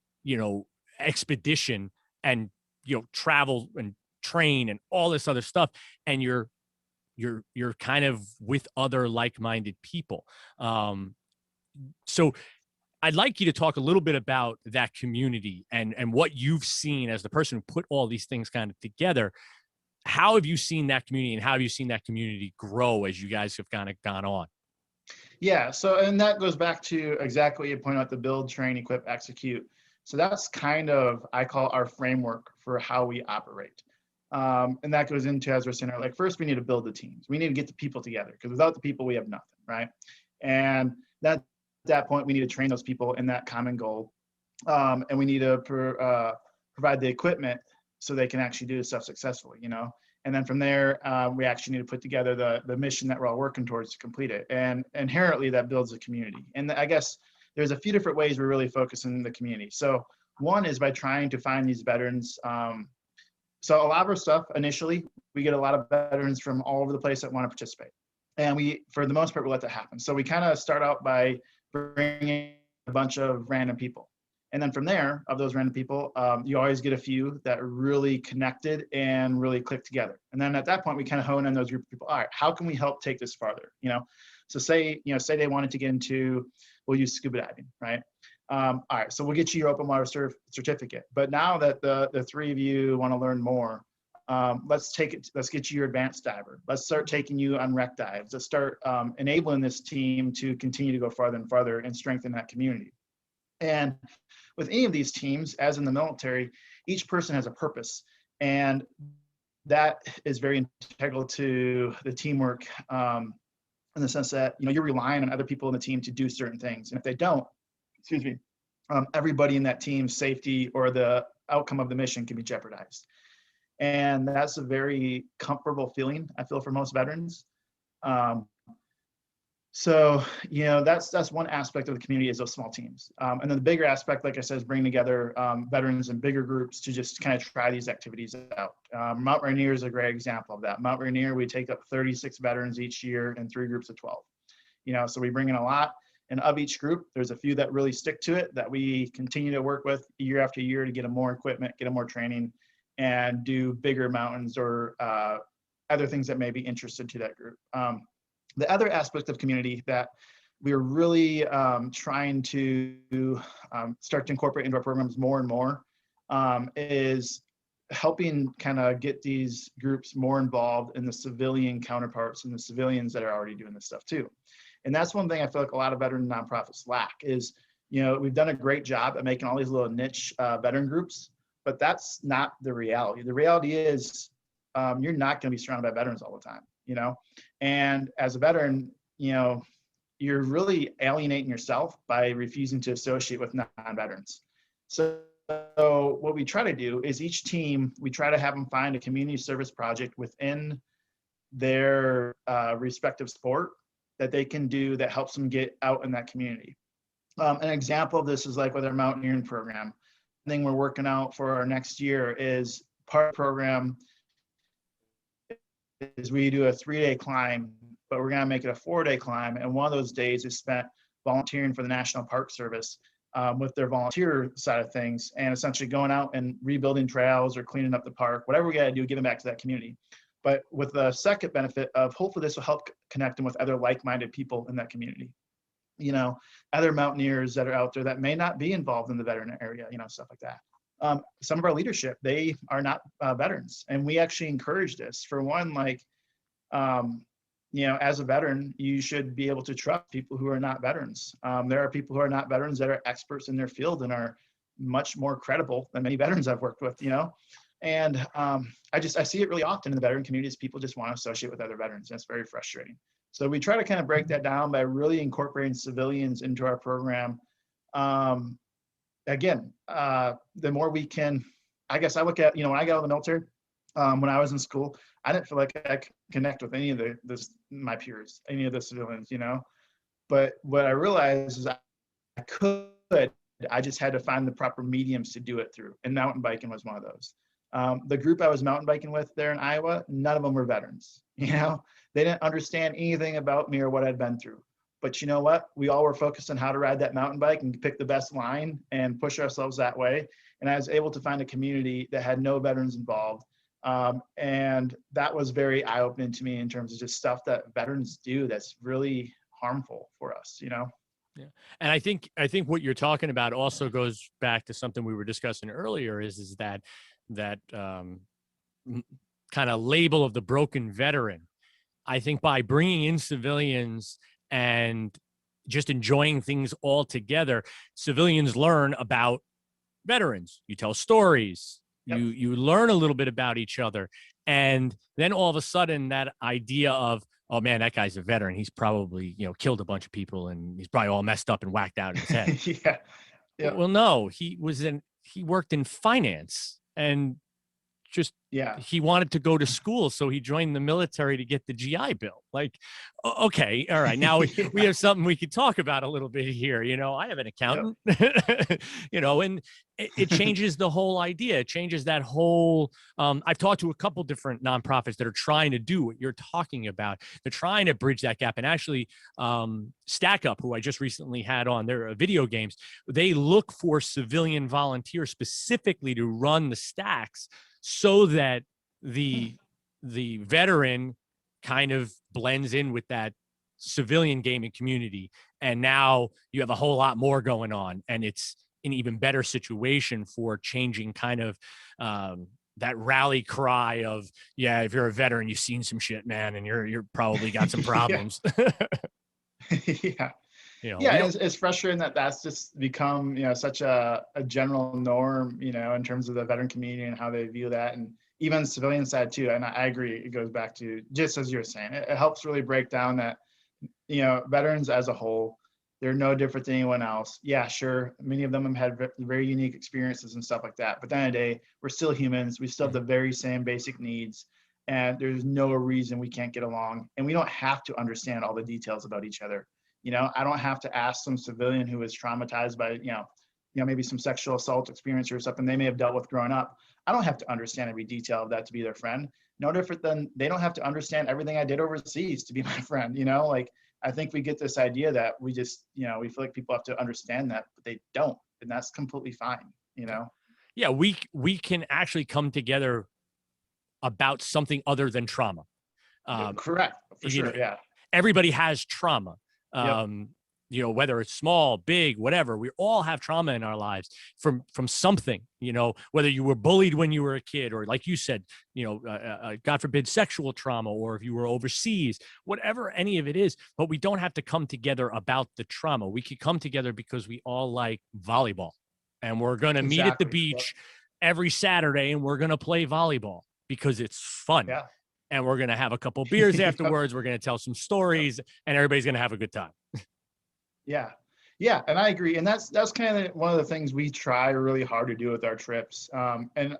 expedition and, travel and train and all this other stuff. And you're kind of with other like-minded people. So I'd like you to talk a little bit about that community and what you've seen as the person who put all these things kind of together. How have you seen that community, and how have you seen that community grow as you guys have kind of gone on? Yeah. So, and that goes back to exactly what you point out, the build, train, equip, execute. So that's kind of, I call our framework for how we operate. And that goes into, as we're saying, like, first we need to build the teams. We need to get the people together, because without the people, we have nothing, right? And at that point, we need to train those people in that common goal. And we need to provide the equipment so they can actually do this stuff successfully, And then from there, we actually need to put together the mission that we're all working towards to complete it. And inherently, that builds a community. And I guess there's a few different ways we're really focusing the community. So one is by trying to find these veterans. So a lot of our stuff, initially, we get a lot of veterans from all over the place that want to participate. And we, for the most part, we let that happen. So we kind of start out by bringing a bunch of random people. And then from there, of those random people, you always get a few that are really connected and really click together. And then at that point, we kind of hone in those group of people. All right, how can we help take this farther? So say they wanted to get into, we'll use scuba diving, right? All right, so we'll get you your open water certificate. But now that the three of you want to learn more, let's get you your advanced diver. Let's start taking you on rec dives. Let's start enabling this team to continue to go farther and farther and strengthen that community. And with any of these teams, as in the military, each person has a purpose. And that is very integral to the teamwork in the sense that, you're relying on other people in the team to do certain things. And if they don't, everybody in that team's safety or the outcome of the mission can be jeopardized. And that's a very comfortable feeling, I feel, for most veterans. So, that's one aspect of the community, is those small teams. And then the bigger aspect, like I said, is bringing together veterans in bigger groups to just kind of try these activities out. Mount Rainier is a great example of that. Mount Rainier, we take up 36 veterans each year in 3 groups of 12. So we bring in a lot. And of each group, there's a few that really stick to it, that we continue to work with year after year to get them more equipment, get them more training, and do bigger mountains or other things that may be interested to that group. The other aspect of community that we're really trying to start to incorporate into our programs more and more is helping kind of get these groups more involved in the civilian counterparts and the civilians that are already doing this stuff too. And that's one thing I feel like a lot of veteran nonprofits lack is, we've done a great job at making all these little niche veteran groups, but that's not the reality. The reality is you're not going to be surrounded by veterans all the time, and as a veteran, you're really alienating yourself by refusing to associate with non-veterans. So what we try to do is each team, we try to have them find a community service project within their respective sport that they can do that helps them get out in that community. An example of this is like with our mountaineering program. The thing we're working out for our next year is part of the program is we do a 3-day climb, but we're going to make it a 4-day climb. And one of those days is spent volunteering for the National Park Service with their volunteer side of things, and essentially going out and rebuilding trails or cleaning up the park, whatever we got to do, giving back to that community. But with the second benefit of hopefully this will help connect them with other like-minded people in that community. Other mountaineers that are out there that may not be involved in the veteran area, stuff like that. Some of our leadership, they are not veterans, and we actually encourage this. For one, as a veteran, you should be able to trust people who are not veterans. There are people who are not veterans that are experts in their field and are much more credible than many veterans I've worked with, And I see it really often in the veteran communities. People just want to associate with other veterans, and it's very frustrating. So we try to kind of break that down by really incorporating civilians into our program. Again, the more we can, I guess I look at, when I got out of the military, when I was in school, I didn't feel like I could connect with any of my peers, any of the civilians, But what I realized is I could, I just had to find the proper mediums to do it through. And mountain biking was one of those. The group I was mountain biking with there in Iowa, none of them were veterans. They didn't understand anything about me or what I'd been through. But you know what? We all were focused on how to ride that mountain bike and pick the best line and push ourselves that way. And I was able to find a community that had no veterans involved. And that was very eye-opening to me in terms of just stuff that veterans do that's really harmful for us, Yeah. And I think what you're talking about also goes back to something we were discussing earlier is that kind of label of the broken veteran. I think by bringing in civilians and just enjoying things all together, civilians learn about veterans. You tell stories, yep. You learn a little bit about each other. And then all of a sudden that idea of, oh man, that guy's a veteran. He's probably, killed a bunch of people and he's probably all messed up and whacked out in his head. Yeah. Yeah. Well, no, he worked in finance and he wanted to go to school. So he joined the military to get the GI Bill. Okay. All right. Now we have something we could talk about a little bit here. I have an accountant, yep. And it changes the whole idea. It changes that whole, I've talked to a couple different nonprofits that are trying to do what you're talking about. They're trying to bridge that gap. And actually Stack Up, who I just recently had on their video games, they look for civilian volunteers specifically to run the stacks so that the veteran kind of blends in with that civilian gaming community. And now you have a whole lot more going on, and it's an even better situation for changing kind of that rally cry of, yeah, if you're a veteran, you've seen some shit, man, and you're probably got some problems. Yeah. It's frustrating that that's just become, such a general norm, in terms of the veteran community and how they view that, and even civilian side too. And I agree, it goes back to just as you're saying, it helps really break down that, veterans as a whole, they're no different than anyone else. Yeah, sure, many of them have had very unique experiences and stuff like that. But at the end of the day, we're still humans. We still have the very same basic needs, and there's no reason we can't get along. And we don't have to understand all the details about each other. I don't have to ask some civilian who is traumatized by, maybe some sexual assault experience or something they may have dealt with growing up. I don't have to understand every detail of that to be their friend. No different than they don't have to understand everything I did overseas to be my friend. I think we get this idea that we just, we feel like people have to understand that, but they don't, and that's completely fine. Yeah, we can actually come together about something other than trauma. Correct, for sure. Yeah, everybody has trauma. Yep. Whether it's small, big, whatever, we all have trauma in our lives from something, whether you were bullied when you were a kid, or like you said, God forbid, sexual trauma, or if you were overseas, whatever any of it is. But we don't have to come together about the trauma. We could come together because we all like volleyball, and we're going to meet at the beach every Saturday, and we're going to play volleyball. because it's fun. Yeah. And we're going to have a couple beers afterwards. We're going to tell some stories, and everybody's going to have a good time. Yeah. Yeah. And I agree. And that's kind of one of the things we try really hard to do with our trips. And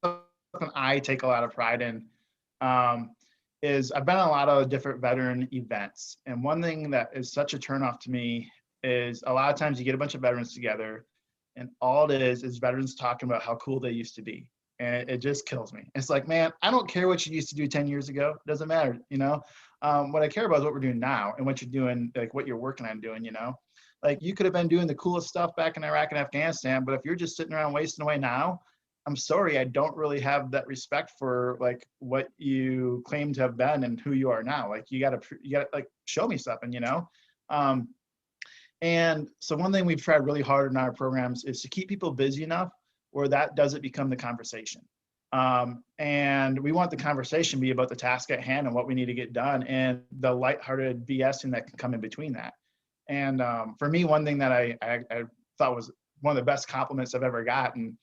something I take a lot of pride in is I've been on a lot of different veteran events. And one thing that is such a turnoff to me is a lot of times you get a bunch of veterans together, and all it is veterans talking about how cool they used to be. And it just kills me. It's like, man, I don't care what you used to do 10 years ago. It doesn't matter. What I care about is what we're doing now and what you're doing, like what you're working on doing, like you could have been doing the coolest stuff back in Iraq and Afghanistan, but if you're just sitting around wasting away now, I'm sorry, I don't really have that respect for like what you claim to have been and who you are now. Like you gotta like show me something, And so one thing we've tried really hard in our programs is to keep people busy enough where that doesn't become the conversation. And we want the conversation to be about the task at hand and what we need to get done and the lighthearted BSing that can come in between that. And for me, one thing that I thought was one of the best compliments I've ever gotten,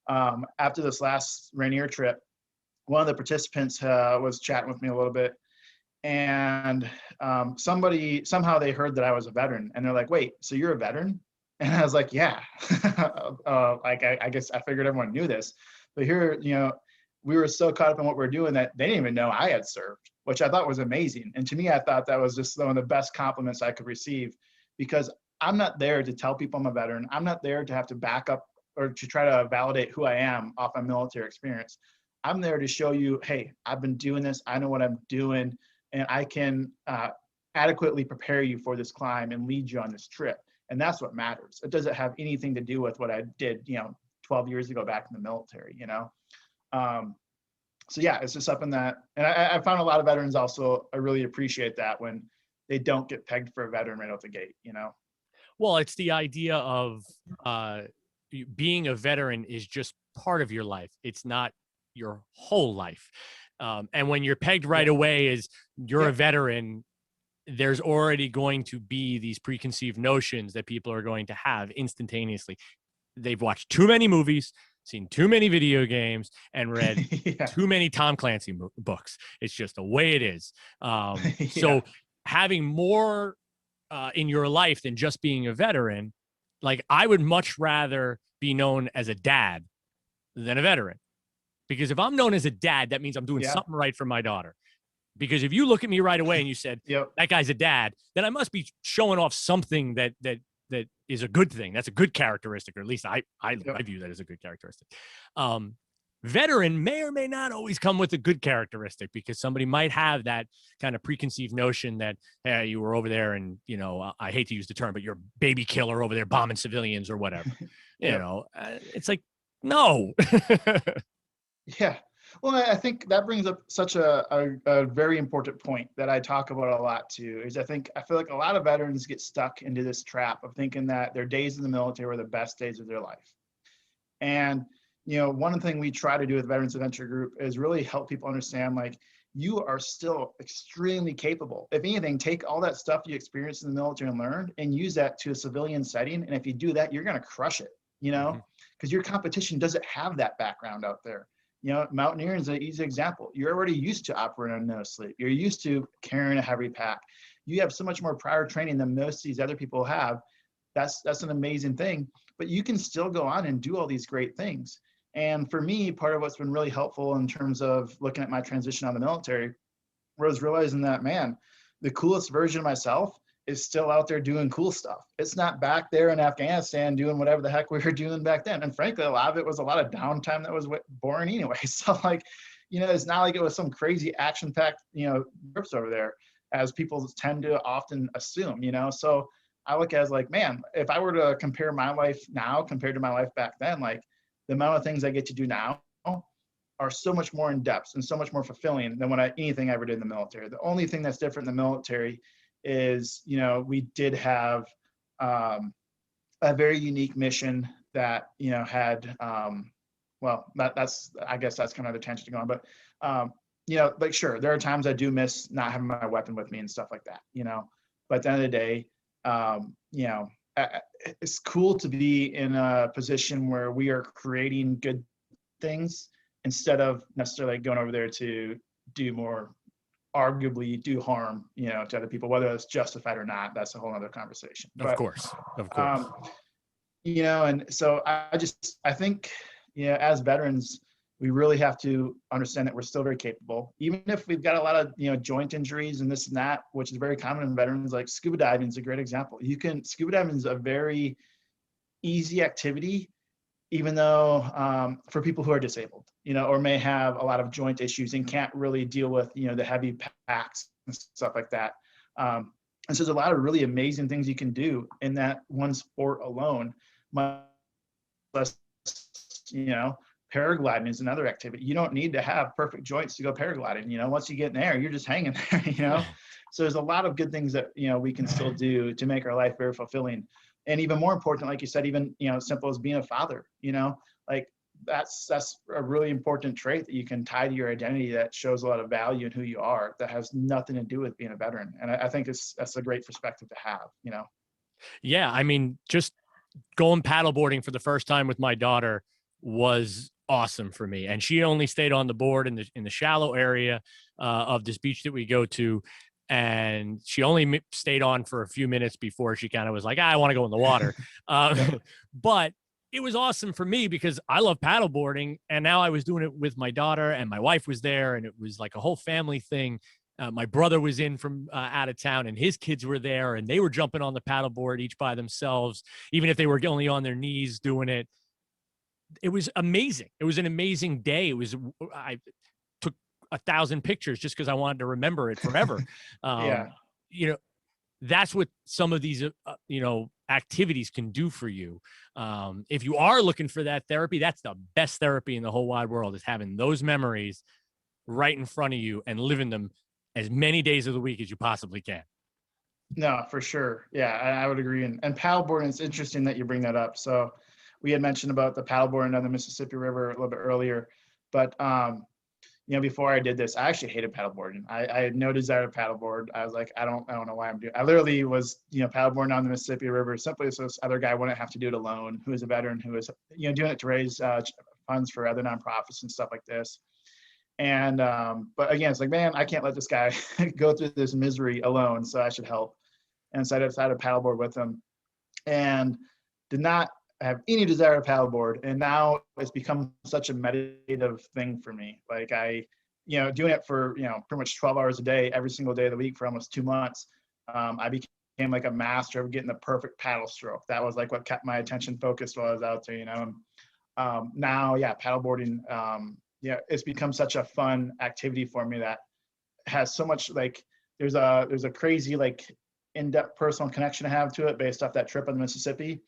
after this last Rainier trip, one of the participants was chatting with me a little bit, and somehow they heard that I was a veteran, and they're like, "Wait, so you're a veteran?" And I was like, "Yeah." I guess I figured everyone knew this, but here, we were so caught up in what we're doing that they didn't even know I had served, which I thought was amazing. And to me, I thought that was just one of the best compliments I could receive, because I'm not there to tell people I'm a veteran. I'm not there to have to back up or to try to validate who I am off my military experience. I'm there to show you, hey, I've been doing this. I know what I'm doing, and I can adequately prepare you for this climb and lead you on this trip. And that's what matters. It doesn't have anything to do with what I did, 12 years ago back in the military, So yeah, it's just something that, and I found a lot of veterans also, I really appreciate that when they don't get pegged for a veteran right out the gate, Well, it's the idea of being a veteran is just part of your life. It's not your whole life. And when you're pegged right away as you're a veteran, there's already going to be these preconceived notions that people are going to have instantaneously. They've watched too many movies, seen too many video games, and read too many Tom Clancy books. It's just the way it is. So having more in your life than just being a veteran, like I would much rather be known as a dad than a veteran. Because if I'm known as a dad, that means I'm doing something right for my daughter. Because if you look at me right away and you said, that guy's a dad, then I must be showing off something that is a good thing. That's a good characteristic, or at least I view that as a good characteristic. Veteran may or may not always come with a good characteristic, because somebody might have that kind of preconceived notion that, hey, you were over there and, I hate to use the term, but you're a baby killer over there bombing civilians or whatever. It's like, no. Yeah. Well, I think that brings up such a very important point that I talk about a lot too, is I feel like a lot of veterans get stuck into this trap of thinking that their days in the military were the best days of their life. And, one thing we try to do with Veterans Adventure Group is really help people understand, like, you are still extremely capable. If anything, take all that stuff you experienced in the military and learned and use that to a civilian setting. And if you do that, you're going to crush it, because your competition doesn't have that background out there. Mountaineering is an easy example. You're already used to operating on no sleep. You're used to carrying a heavy pack. You have so much more prior training than most of these other people have. That's an amazing thing. But you can still go on and do all these great things. And for me, part of what's been really helpful in terms of looking at my transition out of the military was realizing that, man, the coolest version of myself is still out there doing cool stuff. It's not back there in Afghanistan doing whatever the heck we were doing back then. And frankly, a lot of it was a lot of downtime that was boring anyway. So like, it's not like it was some crazy action-packed, trips over there, as people tend to often assume, So I look at it as like, man, if I were to compare my life now compared to my life back then, like the amount of things I get to do now are so much more in depth and so much more fulfilling than anything I ever did in the military. The only thing that's different in the military is, we did have a very unique mission that, had, I guess that's kind of the tangent to go on, but, like, sure, there are times I do miss not having my weapon with me and stuff like that, but at the end of the day, it's cool to be in a position where we are creating good things instead of necessarily going over there to arguably do harm, to other people, whether it's justified or not. That's a whole other conversation. Of course. And so I think, as veterans, we really have to understand that we're still very capable, even if we've got a lot of, joint injuries and this and that, which is very common in veterans. Like scuba diving is a great example. Scuba diving is a very easy activity, even though for people who are disabled, or may have a lot of joint issues and can't really deal with, the heavy packs and stuff like that. And so there's a lot of really amazing things you can do in that one sport alone, much less, paragliding is another activity. You don't need to have perfect joints to go paragliding. Once you get in there, you're just hanging there, So there's a lot of good things that, we can still do to make our life very fulfilling. And even more important, like you said, even, simple as being a father, like that's a really important trait that you can tie to your identity that shows a lot of value in who you are, that has nothing to do with being a veteran. And I think that's a great perspective to have, Yeah. I mean, just going paddleboarding for the first time with my daughter was awesome for me. And she only stayed on the board in the shallow area of this beach that we go to. And she only stayed on for a few minutes before she kind of was like, I want to go in the water. But it was awesome for me because I love paddleboarding. And now I was doing it with my daughter, and my wife was there, and it was like a whole family thing. My brother was in from out of town, and his kids were there, and they were jumping on the paddleboard each by themselves, even if they were only on their knees doing it. It was amazing. It was an amazing day. I took 1,000 pictures just because I wanted to remember it forever. That's what some of these, activities can do for you. If you are looking for that therapy, that's the best therapy in the whole wide world, is having those memories right in front of you and living them as many days of the week as you possibly can. No, for sure. Yeah, I would agree. And paddleboarding, it's interesting that you bring that up. So we had mentioned about the paddleboarding on the Mississippi River a little bit earlier, but before I did this, I actually hated paddleboarding. I had no desire to paddleboard. I was like, I don't know why I'm doing it. I literally was, paddleboarding on the Mississippi River simply so this other guy wouldn't have to do it alone, who is a veteran, who is, doing it to raise funds for other nonprofits and stuff like this. And, but again, it's like, man, I can't let this guy go through this misery alone, so I should help. And so I decided to paddleboard with him, and did not have any desire to paddleboard. And now it's become such a meditative thing for me. Like doing it for, pretty much 12 hours a day, every single day of the week for almost 2 months. I became like a master of getting the perfect paddle stroke. That was like what kept my attention focused while I was out there, Now, paddleboarding, it's become such a fun activity for me that has so much, like, there's a crazy, like, in-depth personal connection I have to it based off that trip on the Mississippi.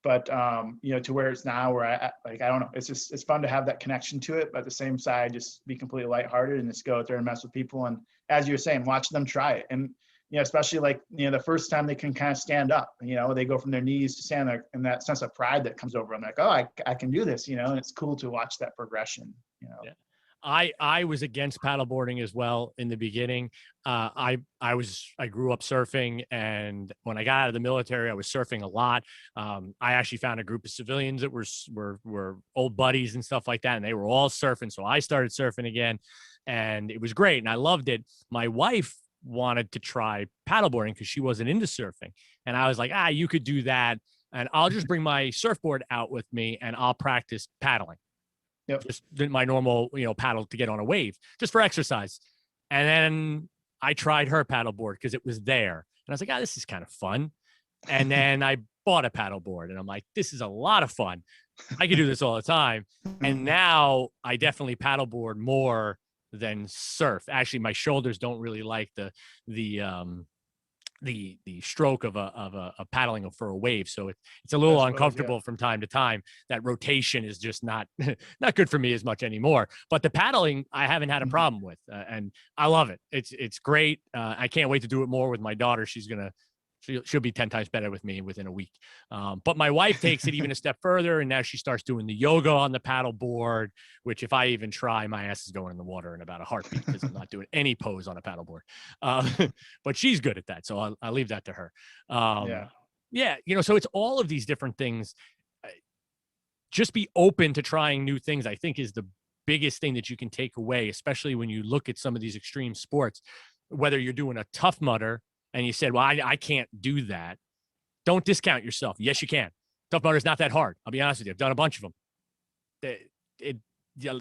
But to where it's now, where I don't know, it's fun to have that connection to it, but at the same side, just be completely lighthearted and just go out there and mess with people. And as you were saying, watch them try it. And especially like the first time they can kind of stand up, they go from their knees to stand there, and that sense of pride that comes over them, like, oh, I can do this, and it's cool to watch that progression. Yeah. I was against paddleboarding as well in the beginning. I grew up surfing, and when I got out of the military, I was surfing a lot. I actually found a group of civilians that were old buddies and stuff like that, and they were all surfing. So I started surfing again, and it was great, and I loved it. My wife wanted to try paddleboarding because she wasn't into surfing, and I was like, you could do that, and I'll just bring my surfboard out with me, and I'll practice paddling. Yep. Just my normal, paddle to get on a wave, just for exercise. And then I tried her paddleboard because it was there. And I was like, this is kind of fun. And then I bought a paddleboard, and I'm like, this is a lot of fun. I could do this all the time. And now I definitely paddleboard more than surf. Actually, my shoulders don't really like the stroke of a paddling for a wave, so it's a little uncomfortable from time to time. That rotation is just not good for me as much anymore. But the paddling, I haven't had a problem with, and I love it. It's great. I can't wait to do it more with my daughter. She'll be 10 times better with me within a week. But my wife takes it even a step further, and now she starts doing the yoga on the paddle board, which if I even try, my ass is going in the water in about a heartbeat because I'm not doing any pose on a paddle board. But she's good at that, so I'll leave that to her. So it's all of these different things. Just be open to trying new things, I think, is the biggest thing that you can take away, especially when you look at some of these extreme sports, whether you're doing a Tough Mudder and you said, well, I can't do that. Don't discount yourself. Yes, you can. Tough Mudder is not that hard. I'll be honest with you. I've done a bunch of them.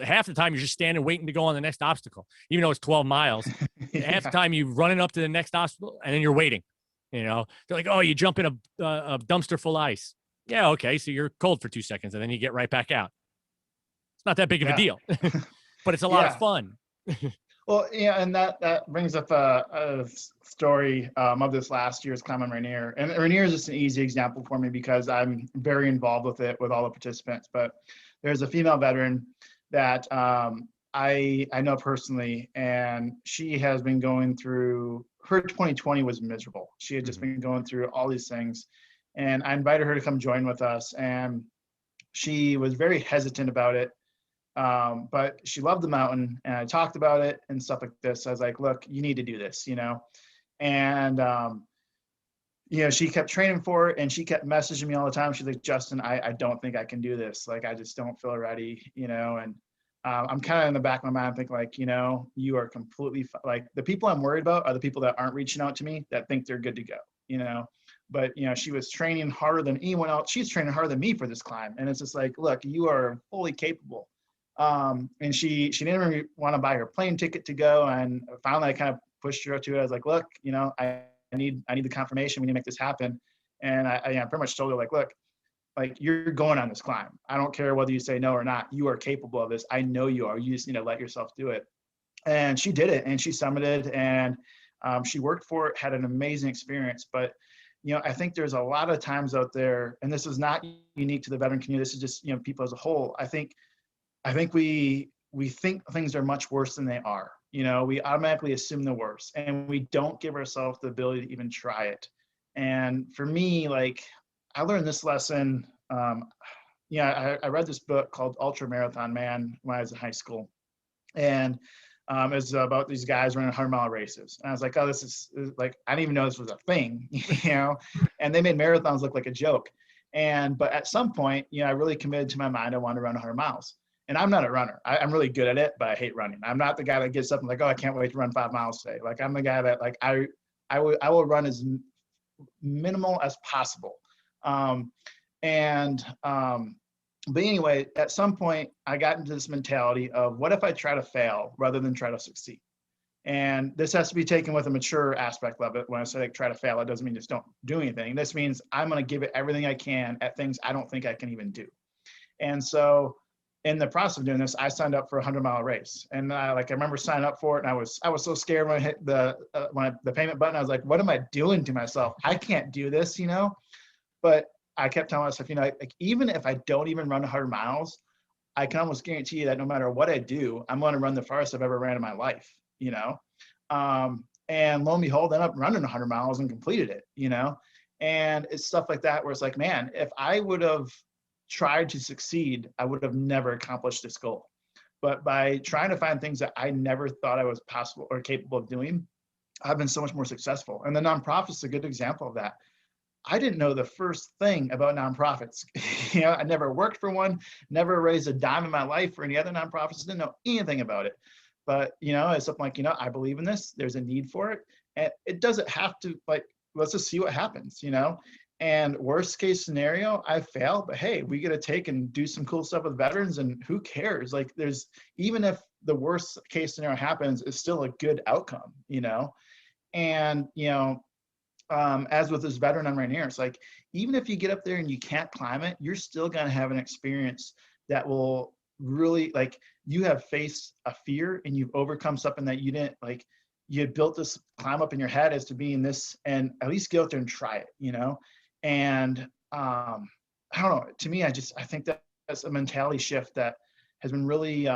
Half the time you're just standing waiting to go on the next obstacle, even though it's 12 miles. Half the time you're running up to the next obstacle and then you're waiting. They're like, oh, you jump in a dumpster full of ice. Yeah, okay. So you're cold for 2 seconds and then you get right back out. It's not that big of a deal, but it's a lot of fun. Well, yeah, and that brings up a story of this last year's climb on Rainier. And Rainier is just an easy example for me because I'm very involved with it with all the participants. But there's a female veteran that I know personally, and she has been going through, her 2020 was miserable. She had just been going through all these things. And I invited her to come join with us. And she was very hesitant about it. But she loved the mountain, and I talked about it and stuff like this. I was like, look, you need to do this, and, she kept training for it, and she kept messaging me all the time. She's like, Justin, I don't think I can do this. Like, I just don't feel ready, and I'm kind of in the back of my mind thinking like, you are completely, like, the people I'm worried about are the people that aren't reaching out to me that think they're good to go, but, she was training harder than anyone else. She's training harder than me for this climb. And it's just like, look, you are fully capable. And she didn't really want to buy her plane ticket to go. And finally I kind of pushed her to it. I was like, look, I need the confirmation. We need to make this happen. And I pretty much told her like, look, like, you're going on this climb. I don't care whether you say no or not. You are capable of this. I know you are. You just need to let yourself do it. And she did it, and she summited, and she worked for it, had an amazing experience. But, I think there's a lot of times out there, and this is not unique to the veteran community. This is just, people as a whole. I think we think things are much worse than they are. We automatically assume the worst, and we don't give ourselves the ability to even try it. And for me, like, I learned this lesson. I read this book called Ultra Marathon Man when I was in high school, and it was about these guys running 100-mile races. And I was like, oh, this is like, I didn't even know this was a thing, and they made marathons look like a joke. But at some point, I really committed to my mind. I wanted to run 100 miles. And I'm not a runner. I'm really good at it, but I hate running. I'm not the guy that gets up and like, oh, I can't wait to run 5 miles today. Like, I'm the guy that like, I will run as minimal as possible. But anyway, at some point I got into this mentality of, what if I try to fail rather than try to succeed? And this has to be taken with a mature aspect of it. When I say like try to fail, it doesn't mean just don't do anything. This means I'm going to give it everything I can at things I don't think I can even do. And so in the process of doing this, I signed up for a 100-mile race. And I remember signing up for it, and I was so scared when I hit the payment button. I was like, what am I doing to myself? I can't do this, But I kept telling myself, like, even if I don't even run 100 miles, I can almost guarantee you that no matter what I do, I'm going to run the farthest I've ever ran in my life, And lo and behold, I ended up running 100 miles and completed it, And it's stuff like that where it's like, man, if I would have tried to succeed, I would have never accomplished this goal. But by trying to find things that I never thought I was possible or capable of doing, I've been so much more successful. And the nonprofit is a good example of that. I didn't know the first thing about nonprofits. I never worked for one, never raised a dime in my life for any other nonprofits, didn't know anything about it. But, it's something like, I believe in this, there's a need for it. And it doesn't have to, like, let's just see what happens, And worst case scenario, I fail, but hey, we get to take and do some cool stuff with veterans, and who cares? Like, even if the worst case scenario happens, it's still a good outcome, And, as with this veteran on Rainier, it's like, even if you get up there and you can't climb it, you're still going to have an experience that will really, like, you have faced a fear and you've overcome something that you didn't, like, you had built this climb up in your head as to being this, and at least get out there and try it, And I don't know, to me, I think that that's a mentality shift that has been really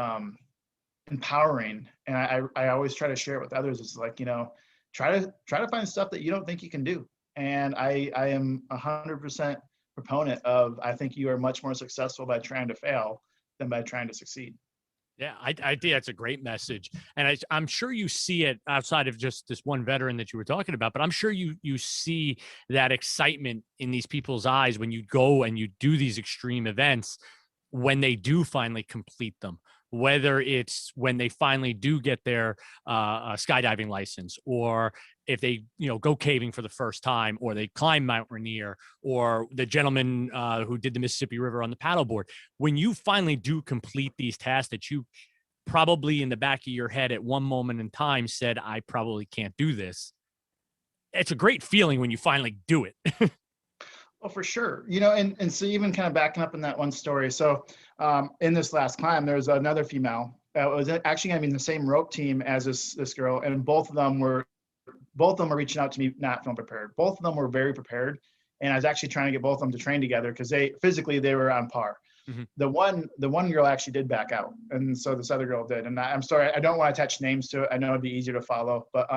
empowering. And I always try to share it with others. It's like, try to find stuff that you don't think you can do. And I am 100% proponent of, I think you are much more successful by trying to fail than by trying to succeed. Yeah, I think that's a great message. And I'm sure you see it outside of just this one veteran that you were talking about, but I'm sure you see that excitement in these people's eyes when you go and you do these extreme events, when they do finally complete them. whether it's when they finally do get their skydiving license, or if they, go caving for the first time, or they climb Mount Rainier, or the gentleman who did the Mississippi River on the paddleboard. When you finally do complete these tasks that you probably in the back of your head at one moment in time said, I probably can't do this. It's a great feeling when you finally do it. Well, for sure. And so even kind of backing up in that one story. So in this last climb, there was another female that was actually going to be in the same rope team as this girl. And both of them were reaching out to me, not feeling prepared. Both of them were very prepared. And I was actually trying to get both of them to train together because they were on par. Mm-hmm. The one girl actually did back out. And so this other girl did. And I'm sorry, I don't want to attach names to it. I know it'd be easier to follow, but,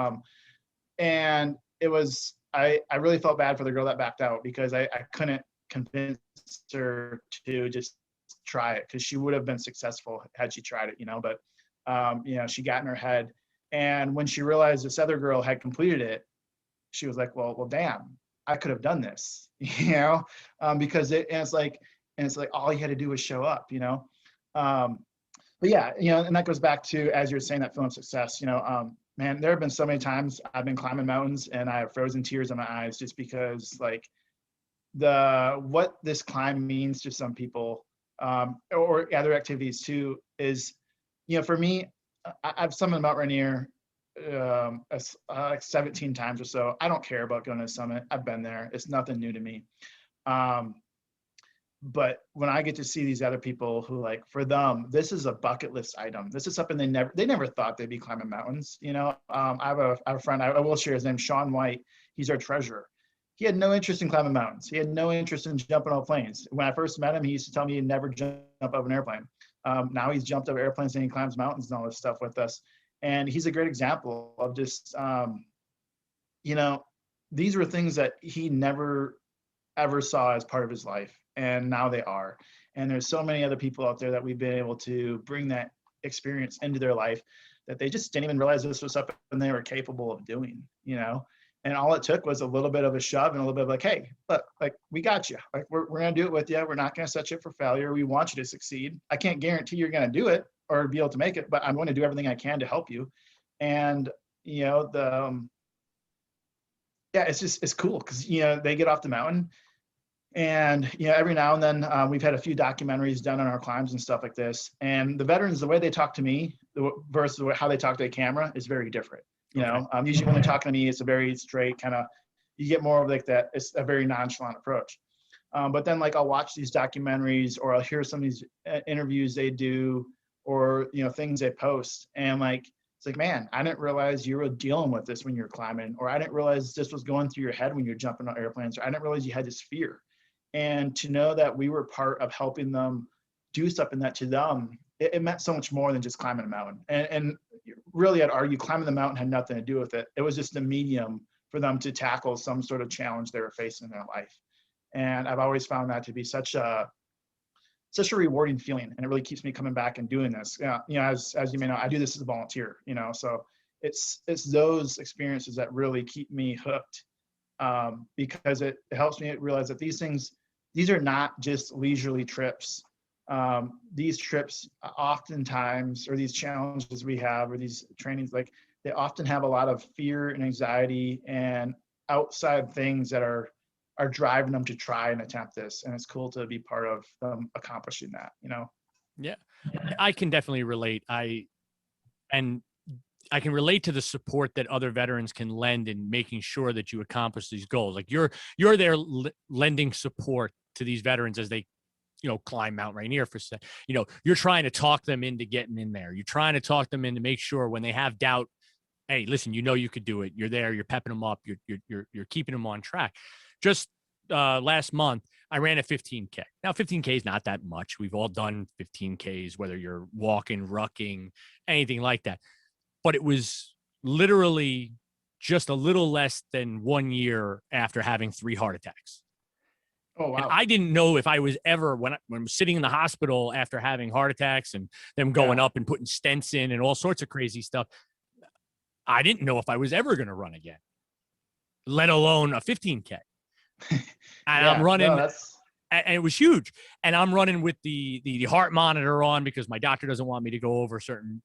and it was, I really felt bad for the girl that backed out because I couldn't convince her to just try it because she would have been successful had she tried it, but, she got in her head. And when she realized this other girl had completed it, she was like, well, damn, I could have done this, because it's like all you had to do was show up, but yeah, and that goes back to, as you're saying, that feeling of success, man, there have been so many times I've been climbing mountains and I have frozen tears in my eyes just because like what this climb means to some people, or other activities too, is, for me, I've summited Mount Rainier like 17 times or so. I don't care about going to the summit. I've been there. It's nothing new to me. But when I get to see these other people who, like, for them, this is a bucket list item. This is something they never thought they'd be climbing mountains. I have a friend, I will share his name, Sean White. He's our treasurer. He had no interest in climbing mountains. He had no interest in jumping off planes. When I first met him, he used to tell me he'd never jump off an airplane. Now he's jumped over airplanes and he climbs mountains and all this stuff with us. And he's a great example of just, these were things that he never ever saw as part of his life. And now they are. And there's so many other people out there that we've been able to bring that experience into their life that they just didn't even realize this was something they were capable of doing, And all it took was a little bit of a shove and a little bit of like, hey, look, like, we got you. Like, we're going to do it with you. We're not going to set you up for failure. We want you to succeed. I can't guarantee you're going to do it or be able to make it, but I'm going to do everything I can to help you. And, it's cool because, they get off the mountain. And, every now and then we've had a few documentaries done on our climbs and stuff like this. And the veterans, the way they talk to me versus how they talk to the camera is very different. Usually when they're talking to me, it's a very straight kind of, you get more of like that. It's a very nonchalant approach. But then like I'll watch these documentaries or I'll hear some of these interviews they do or, things they post. And like, it's like, man, I didn't realize you were dealing with this when you're climbing, or I didn't realize this was going through your head when you're jumping on airplanes, or I didn't realize you had this fear. And to know that we were part of helping them do something that to them, it meant so much more than just climbing a mountain. And really, I'd argue climbing the mountain had nothing to do with it. It was just a medium for them to tackle some sort of challenge they were facing in their life. And I've always found that to be such a rewarding feeling. And it really keeps me coming back and doing this. As you may know, I do this as a volunteer, so it's those experiences that really keep me hooked, because it helps me realize that these are not just leisurely trips. These trips oftentimes, or these challenges we have, or these trainings, like they often have a lot of fear and anxiety and outside things that are driving them to try and attempt this. And it's cool to be part of them accomplishing that, Yeah, I can definitely relate. I can relate to the support that other veterans can lend in making sure that you accomplish these goals. Like you're there lending support to these veterans as they, climb Mount Rainier for, you're trying to talk them into getting in there. You're trying to talk them in to make sure when they have doubt, hey, listen, you could do it. You're there. You're pepping them up. You're keeping them on track. Just last month, I ran a 15K. Now, 15K is not that much. We've all done 15Ks, whether you're walking, rucking, anything like that. But it was literally just a little less than 1 year after having 3 heart attacks. Oh, wow. And I didn't know if I was ever, when I was sitting in the hospital after having heart attacks and them going up and putting stents in and all sorts of crazy stuff, I didn't know if I was ever going to run again, let alone a 15K. And I'm running. And it was huge. And I'm running with the heart monitor on because my doctor doesn't want me to go over certain,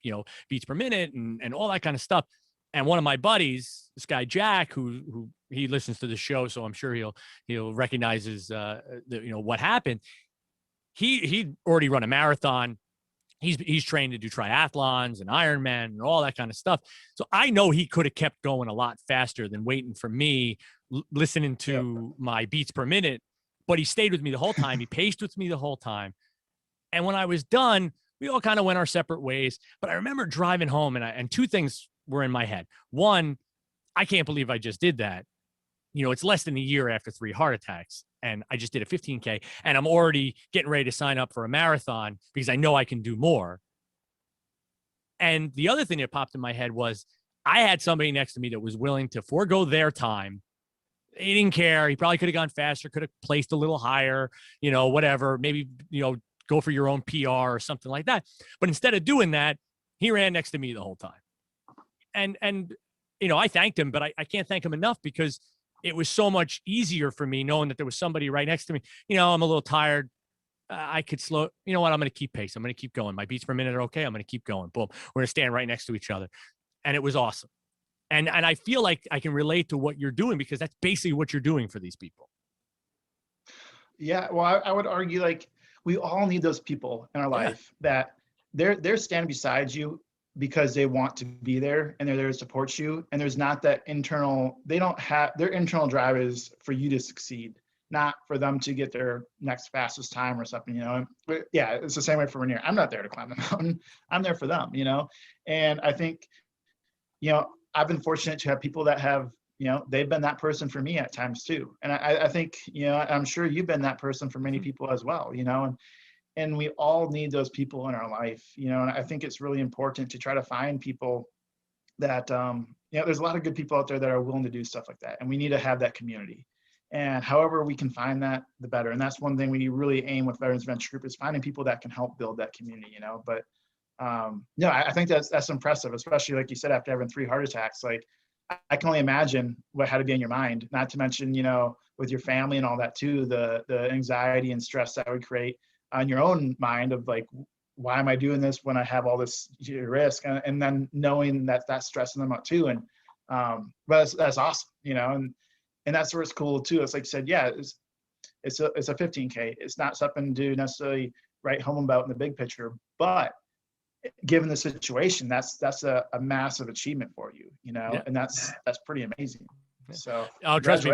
beats per minute and all that kind of stuff. And one of my buddies, this guy Jack, who he listens to the show, so I'm sure he'll recognizes what happened. He'd already run a marathon. He's trained to do triathlons and Ironman and all that kind of stuff. So I know he could have kept going a lot faster than waiting for me, listening to my beats per minute. But he stayed with me the whole time. He paced with me the whole time. And when I was done, we all kind of went our separate ways. But I remember driving home, and two things were in my head. One, I can't believe I just did that. It's less than a year after 3 heart attacks, and I just did a 15K, and I'm already getting ready to sign up for a marathon because I know I can do more. And the other thing that popped in my head was I had somebody next to me that was willing to forego their time. He didn't care. He probably could have gone faster, could have placed a little higher, whatever, maybe, go for your own PR or something like that. But instead of doing that, he ran next to me the whole time. And I thanked him, but I can't thank him enough because it was so much easier for me knowing that there was somebody right next to me. I'm a little tired. I could slow. You know what? I'm going to keep pace. I'm going to keep going. My beats per minute are okay. I'm going to keep going. Boom. We're going to stand right next to each other. And it was awesome. And I feel like I can relate to what you're doing because that's basically what you're doing for these people. Yeah. Well, I would argue like we all need those people in our life that they're standing beside you because they want to be there and they're there to support you. And there's not that they don't have their internal drive is for you to succeed, not for them to get their next fastest time or something, But yeah, it's the same way for Rainier. I'm not there to climb the mountain. I'm there for them, And I think, I've been fortunate to have people that have, they've been that person for me at times too. And I think, I'm sure you've been that person for many people as well, and we all need those people in our life, and I think it's really important to try to find people that, there's a lot of good people out there that are willing to do stuff like that. And we need to have that community. And however we can find that, the better. And that's one thing we really aim with Veterans Venture Group is finding people that can help build that community, But I think that's impressive, especially like you said, after having 3 heart attacks. Like I can only imagine what had to be in your mind, not to mention, with your family and all that too, the anxiety and stress that would create on your own mind of like, why am I doing this when I have all this risk? And then knowing that that's stressing them out too. And, but that's awesome, and that's where it's cool too. It's like you said, yeah, it's a 15K. It's not something to necessarily write home about in the big picture, but given the situation, that's a massive achievement for you, and that's pretty amazing. So trust me,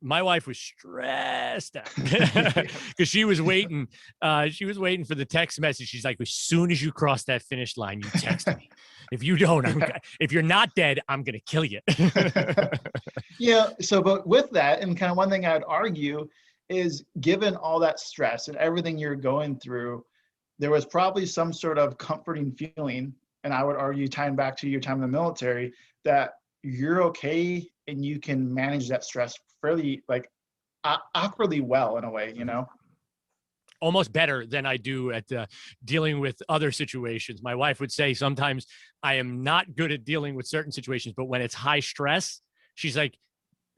my wife was stressed out because she was waiting for the text message. She's like, as soon as you cross that finish line, you text me. If you don't, if you're not dead, I'm going to kill you. Yeah. So, but with that, and kind of one thing I'd argue is given all that stress and everything you're going through, there was probably some sort of comforting feeling. And I would argue, tying back to your time in the military, that you're okay and you can manage that stress fairly awkwardly well in a way, Almost better than I do at dealing with other situations. My wife would say sometimes I am not good at dealing with certain situations, but when it's high stress, she's like,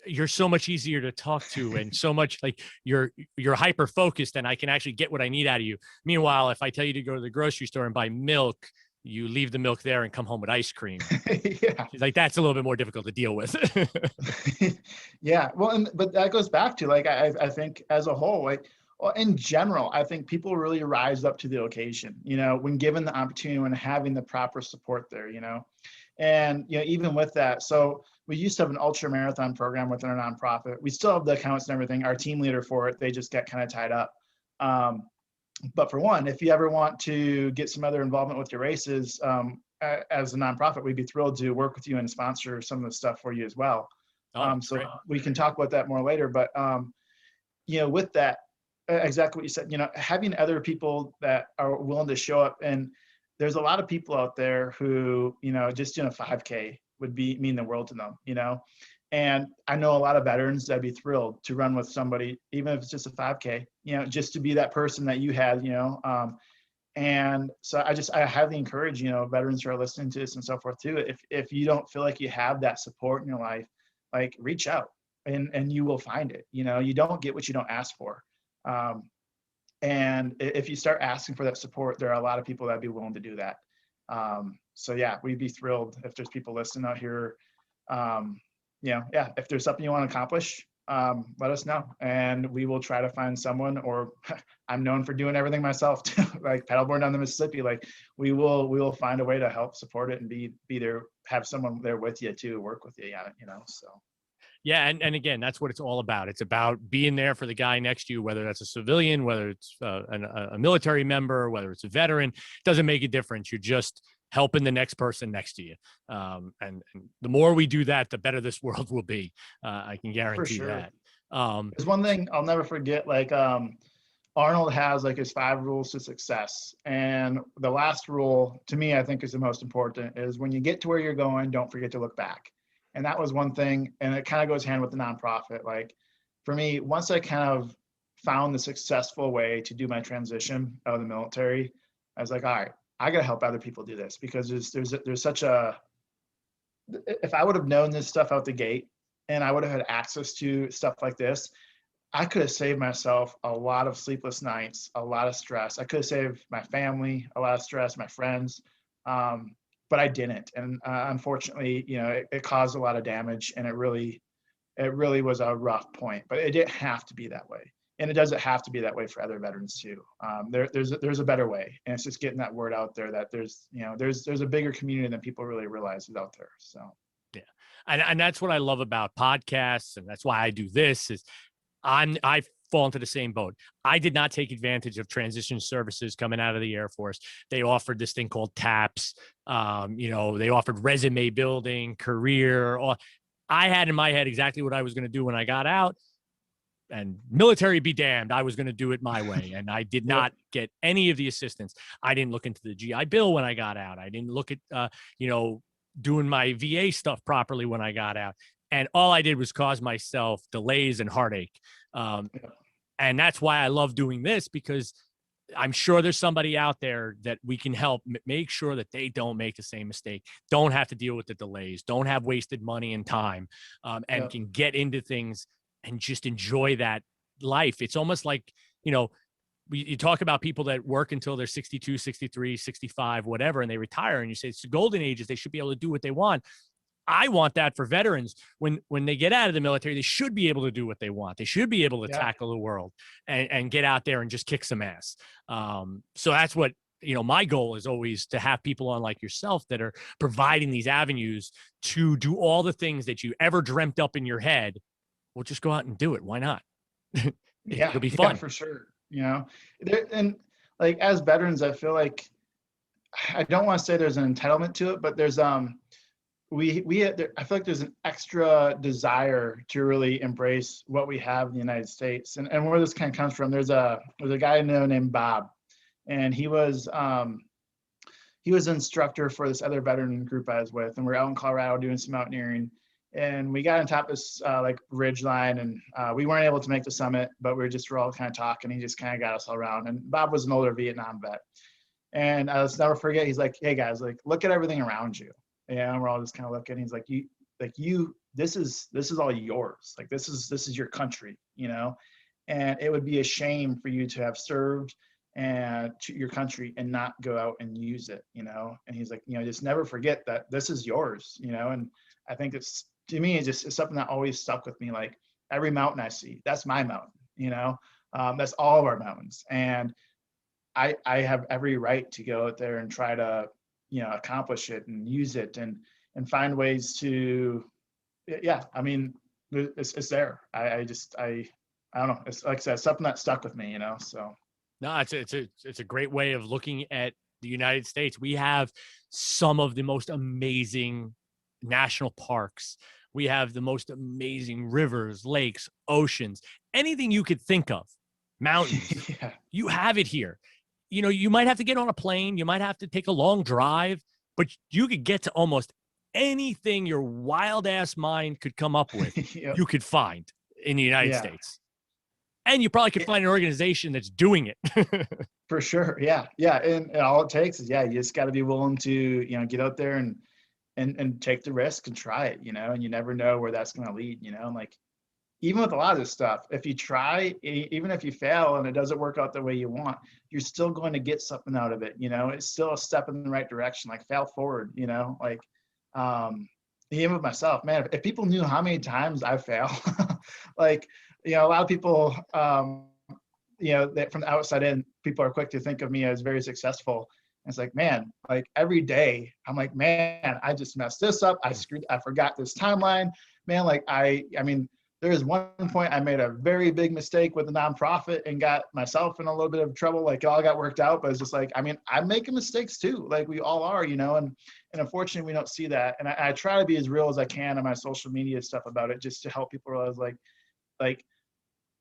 you're so much easier to talk to and so much like you're hyper focused and I can actually get what I need out of you. Meanwhile, if I tell you to go to the grocery store and buy milk, you leave the milk there and come home with ice cream. Yeah. She's like, that's a little bit more difficult to deal with. Yeah. Well, but that goes back to I think as a whole, in general, I think people really rise up to the occasion, when given the opportunity, when having the proper support there, and, even with that, so we used to have an ultra marathon program within our nonprofit. We still have the accounts and everything. Our team leader for it, they just got kind of tied up. But for one, if you ever want to get some other involvement with your races, as a nonprofit, we'd be thrilled to work with you and sponsor some of the stuff for you as well. So great. We can talk about that more later. But, with that, exactly what you said, having other people that are willing to show up. And there's a lot of people out there who, just doing a 5K would mean the world to them, And I know a lot of veterans that'd be thrilled to run with somebody, even if it's just a 5K, just to be that person that you had, and so I highly encourage, veterans who are listening to this and so forth too. If you don't feel like you have that support in your life, reach out and you will find it. You don't get what you don't ask for. And if you start asking for that support, there are a lot of people that'd be willing to do that. So yeah, we'd be thrilled if there's people listening out here. If there's something you want to accomplish, let us know, and we will try to find someone. Or I'm known for doing everything myself too, like paddleboarding down the Mississippi. Like we will find a way to help support it and be there, have someone there with you to work with you. Yeah, so. Yeah, and again, that's what it's all about. It's about being there for the guy next to you, whether that's a civilian, whether it's a military member, whether it's a veteran. Doesn't make a difference. You're just helping the next person next to you. And the more we do that, the better this world will be. I can guarantee that. There's one thing I'll never forget. Like Arnold has like his 5 rules to success, and the last rule to me, I think, is the most important. Is when you get to where you're going, don't forget to look back. And that was one thing, and it kind of goes hand with the nonprofit. Like for me, once I kind of found the successful way to do my transition out of the military, I was like, all right, I got to help other people do this, because there's such a, if I would have known this stuff out the gate and I would have had access to stuff like this, I could have saved myself a lot of sleepless nights, a lot of stress. I could have saved my family a lot of stress, my friends. But I didn't. And unfortunately, it caused a lot of damage, and it really was a rough point, but it didn't have to be that way. And it doesn't have to be that way for other veterans too. There's a better way. And it's just getting that word out there that there's a bigger community than people really realize is out there. So. Yeah. And that's what I love about podcasts. And that's why I do this is I fall into the same boat. I did not take advantage of transition services coming out of the Air Force. They offered this thing called TAPS. They offered resume building, career. I had in my head exactly what I was going to do when I got out, and military be damned, I was going to do it my way. And I did not get any of the assistance. I didn't look into the GI Bill when I got out. I didn't look at, doing my VA stuff properly when I got out. And all I did was cause myself delays and heartache. And that's why I love doing this, because I'm sure there's somebody out there that we can help make sure that they don't make the same mistake, don't have to deal with the delays, don't have wasted money and time, and can get into things and just enjoy that life. It's almost like, you talk about people that work until they're 62, 63, 65, whatever, and they retire, and you say it's the golden ages. They should be able to do what they want. I want that for veterans. When they get out of the military, they should be able to do what they want. They should be able to tackle the world and get out there and just kick some ass. So that's what, my goal is always to have people on like yourself that are providing these avenues to do all the things that you ever dreamt up in your head. Well, just go out and do it. Why not? It'll be fun. Yeah, for sure. And like as veterans, I feel like, I don't want to say there's an entitlement to it, but there's, I feel like there's an extra desire to really embrace what we have in the United States, and where this kind of comes from. There's a guy named Bob, and he was an instructor for this other veteran group I was with, and we're out in Colorado doing some mountaineering, and we got on top of this like ridge line, and we weren't able to make the summit, but we're all kind of talking. He just kind of got us all around, and Bob was an older Vietnam vet, and I'll never forget. He's like, "Hey guys, like look at everything around you." Yeah, and we're all just kind of looking. He's like, this is all yours. Like this is your country, and it would be a shame for you to have served and to your country and not go out and use it, And he's like, just never forget that this is yours, And I think to me, it's something that always stuck with me. Like every mountain I see, that's my mountain, that's all of our mountains, and I have every right to go out there and try to accomplish it and use it and find ways to, I mean, it's there. I don't know. It's like I said, something that stuck with me, so. No, it's a great way of looking at the United States. We have some of the most amazing national parks. We have the most amazing rivers, lakes, oceans, anything you could think of, mountains. You have it here. You might have to get on a plane. You might have to take a long drive, but you could get to almost anything your wild ass mind could come up with. You could find in the United States. And you probably could find an organization that's doing it. For sure. Yeah. Yeah. And all it takes is, you just got to be willing to, get out there and take the risk and try it, and you never know where that's going to lead, and like, even with a lot of this stuff, if you try, even if you fail and it doesn't work out the way you want, you're still going to get something out of it. It's still a step in the right direction, like fail forward, like, even with myself, man, if people knew how many times I fail, like, a lot of people, that from the outside in, people are quick to think of me as very successful. And it's like, man, like every day I'm like, man, I just messed this up. I forgot this timeline, man. Like I mean, there was one point I made a very big mistake with a nonprofit and got myself in a little bit of trouble. Like it all got worked out, but it's just like, I mean, I'm making mistakes too. Like we all are, and unfortunately we don't see that. And I try to be as real as I can on my social media stuff about it, just to help people realize like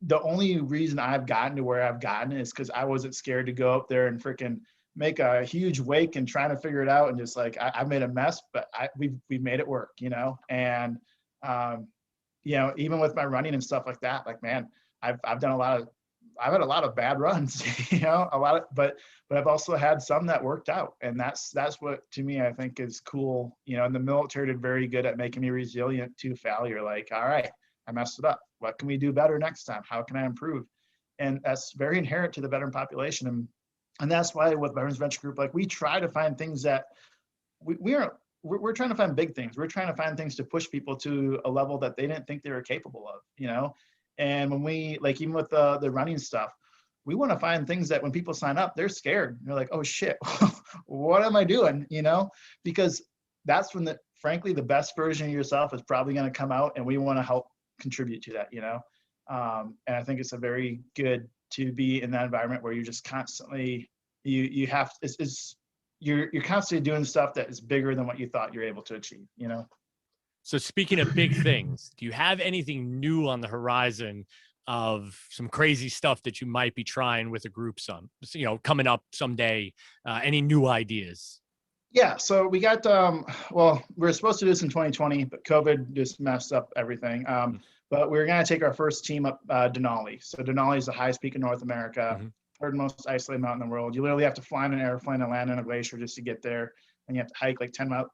the only reason I've gotten to where I've gotten is because I wasn't scared to go up there and freaking make a huge wake and trying to figure it out. And just like, I made a mess, but we've made it work, and, even with my running and stuff like that, like, man, I've had a lot of bad runs, but I've also had some that worked out. And that's what, to me, I think is cool. And the military did very good at making me resilient to failure. Like, all right, I messed it up. What can we do better next time? How can I improve? And that's very inherent to the veteran population. And that's why with Veterans Venture Group, like we try to find things that we're trying to find big things. We're trying to find things to push people to a level that they didn't think they were capable of, And when we, like, even with the running stuff, we want to find things that when people sign up, they're scared. They're like, oh shit, what am I doing? Because that's when frankly, the best version of yourself is probably going to come out, and we want to help contribute to that, and I think it's a very good to be in that environment where you're just constantly, you're constantly doing stuff that is bigger than what you thought you're able to achieve, So speaking of big things, do you have anything new on the horizon of some crazy stuff that you might be trying with a group coming up someday? Any new ideas? Yeah, so we got, we were supposed to do this in 2020, but COVID just messed up everything. But we're going to take our first team up Denali. So Denali is the highest peak in North America, third most isolated mountain in the world. You literally have to fly in an airplane and land in a glacier just to get there. And you have to hike like 10 miles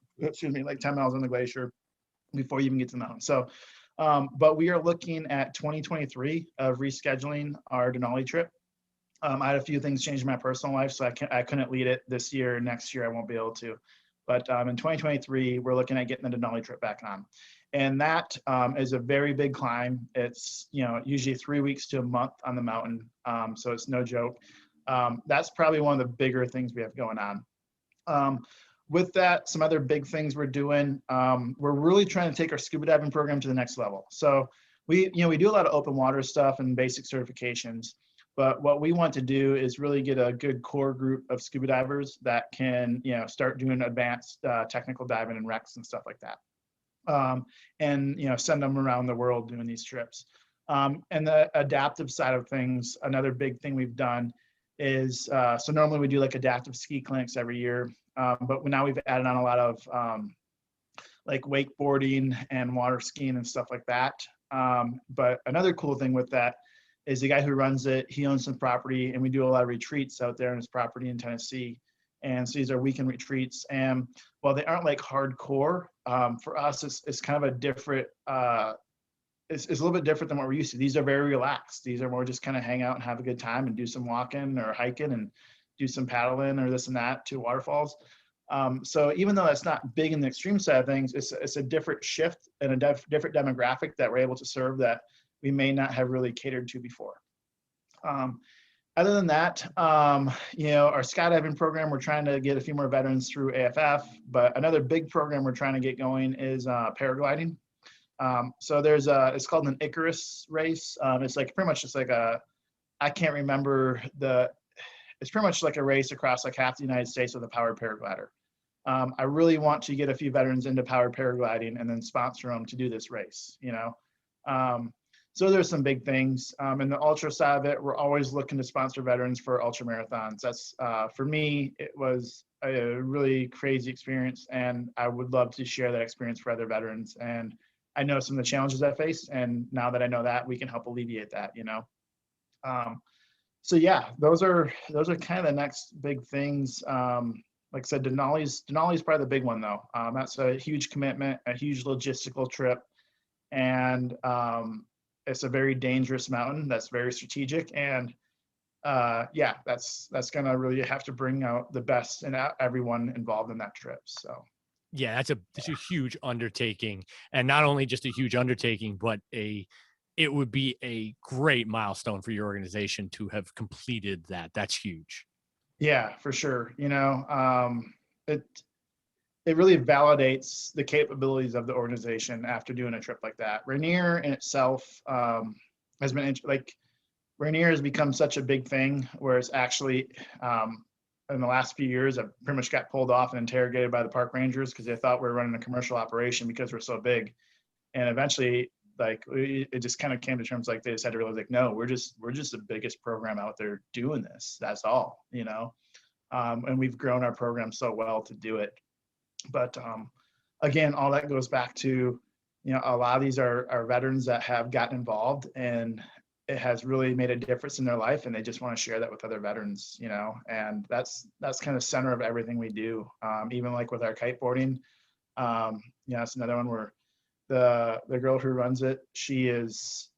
in the glacier before you even get to the mountain. So, but we are looking at 2023 of rescheduling our Denali trip. I had a few things change in my personal life, so I couldn't lead it this year. Next year, I won't be able to. But in 2023, we're looking at getting the Denali trip back on. And that is a very big climb. It's, usually 3 weeks to a month on the mountain. So it's no joke. That's probably one of the bigger things we have going on. With that, some other big things we're doing, we're really trying to take our scuba diving program to the next level. So we do a lot of open water stuff and basic certifications. But what we want to do is really get a good core group of scuba divers that can, start doing advanced technical diving and wrecks and stuff like that. And send them around the world doing these trips. And the adaptive side of things, another big thing we've done is, so normally we do like adaptive ski clinics every year, but now we've added on a lot of like wakeboarding and water skiing and stuff like that. But another cool thing with that is the guy who runs it, he owns some property, and we do a lot of retreats out there in his property in Tennessee. And so these are weekend retreats. And while they aren't like hardcore, for us, it's kind of a different, it's a little bit different than what we're used to. These are very relaxed. These are more just kind of hang out and have a good time and do some walking or hiking and do some paddling or this and that to waterfalls. So even though that's not big in the extreme side of things, it's a different shift and a different demographic that we're able to serve that we may not have really catered to before. Other than that, our skydiving program, we're trying to get a few more veterans through AFF, but another big program we're trying to get going is paragliding. So it's called an Icarus race. It's like pretty much just like I can't remember it's pretty much like a race across like half the United States with a powered paraglider. I really want to get a few veterans into powered paragliding and then sponsor them to do this race, So there's some big things. In the ultra side of it, we're always looking to sponsor veterans for ultra marathons. That's, for me, it was a really crazy experience, and I would love to share that experience for other veterans. And I know some of the challenges I faced, and now that I know that, we can help alleviate that, So yeah, those are kind of the next big things. Like I said, Denali's probably the big one though. That's a huge commitment, a huge logistical trip. And it's a very dangerous mountain that's very strategic, and yeah, that's going to really have to bring out the best in everyone involved in that trip. So yeah, it's a huge undertaking, and not only just a huge undertaking, but it would be a great milestone for your organization to have completed that. That's huge. yeah, for sure. It really validates the capabilities of the organization after doing a trip like that. Rainier in itself has been like Rainier has become such a big thing, where it's actually in the last few years, I've pretty much got pulled off and interrogated by the park rangers because they thought we were running a commercial operation because we're so big. And eventually, like, it just kind of came to terms, like, they just had to realize, like, no, we're just the biggest program out there doing this. That's all, and we've grown our program so well to do it. But again, all that goes back to, a lot of these are veterans that have gotten involved, and it has really made a difference in their life, and they just want to share that with other veterans, and that's kind of center of everything we do. Even like with our kiteboarding, it's another one where the girl who runs it, she's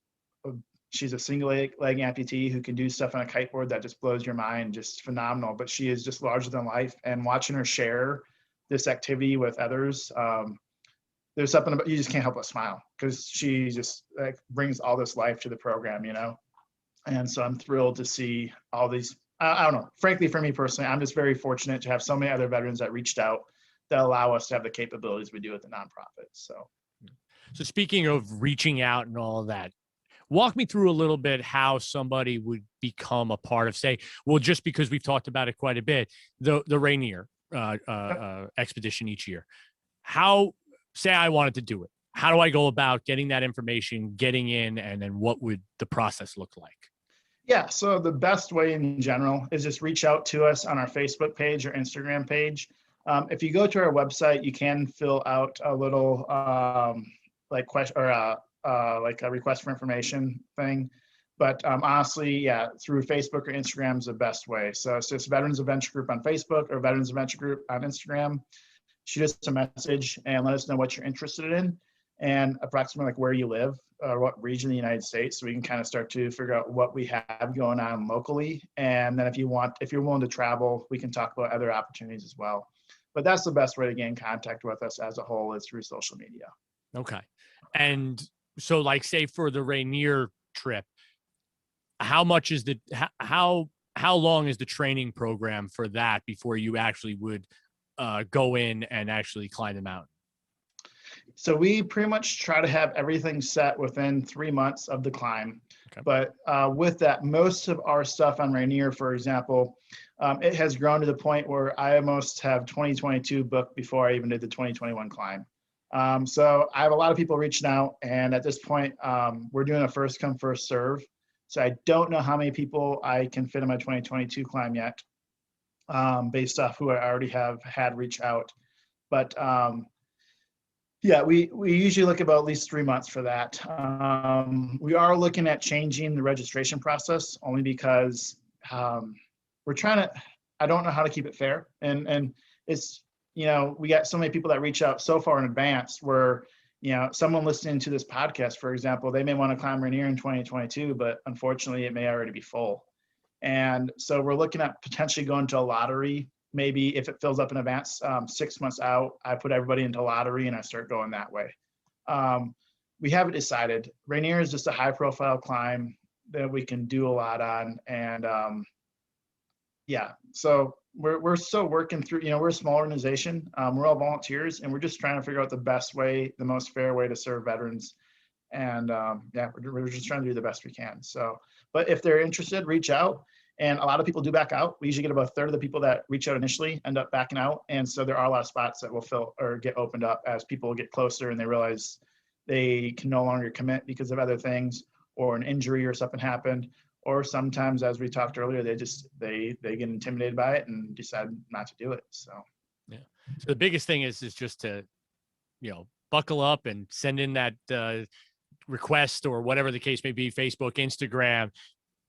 a single leg amputee who can do stuff on a kiteboard that just blows your mind, just phenomenal. But she is just larger than life, and watching her share this activity with others, there's something about, you just can't help but smile, because she just like brings all this life to the program, and so I'm thrilled to see all these. I don't know, frankly, for me personally, I'm just very fortunate to have so many other veterans that reached out that allow us to have the capabilities we do at the nonprofit. So speaking of reaching out and all of that, walk me through a little bit how somebody would become a part of, say, well, just because we've talked about it quite a bit, the Rainier expedition each year. How, say I wanted to do it, how do I go about getting that information, getting in, and then what would the process look like? Yeah, so the best way in general is just reach out to us on our Facebook page or Instagram page. If you go to our website, you can fill out a little like question, or like a request for information thing. But honestly, yeah, through Facebook or Instagram is the best way. So it's just Veterans Adventure Group on Facebook or Veterans Adventure Group on Instagram. Shoot us a message and let us know what you're interested in, and approximately like where you live or what region of the United States, so we can kind of start to figure out what we have going on locally. And then if you're willing to travel, we can talk about other opportunities as well. But that's the best way to get in contact with us as a whole, is through social media. Okay. And so, like, say for the Rainier trip, how much is how long is the training program for that before you actually would go in and actually climb the mountain? So we pretty much try to have everything set within 3 months of the climb. Okay. But with that, most of our stuff on Rainier, for example, it has grown to the point where I almost have 2022 booked before I even did the 2021 climb. So I have a lot of people reaching out, and at this point, we're doing a first come, first serve. So I don't know how many people I can fit in my 2022 climb yet, based off who I already have had reach out. But yeah, we usually look about at least 3 months for that. We are looking at changing the registration process, only because we're trying to, I don't know how to keep it fair. And it's, we got so many people that reach out so far in advance, where, someone listening to this podcast, for example, they may want to climb Rainier in 2022, but unfortunately it may already be full. And so we're looking at potentially going to a lottery. Maybe if it fills up in advance, 6 months out, I put everybody into lottery and I start going that way. We haven't decided. Rainier is just a high profile climb that we can do a lot on. And yeah, so we're still working through, we're a small organization. We're all volunteers, and we're just trying to figure out the best way, the most fair way to serve veterans. And yeah, we're just trying to do the best we can. So, but if they're interested, reach out. And a lot of people do back out. We usually get about a third of the people that reach out initially end up backing out. And so there are a lot of spots that will fill or get opened up as people get closer and they realize they can no longer commit because of other things, or an injury or something happened. Or sometimes, as we talked earlier, they get intimidated by it and decide not to do it. So, yeah. So the biggest thing is just to, buckle up and send in that request, or whatever the case may be, Facebook, Instagram.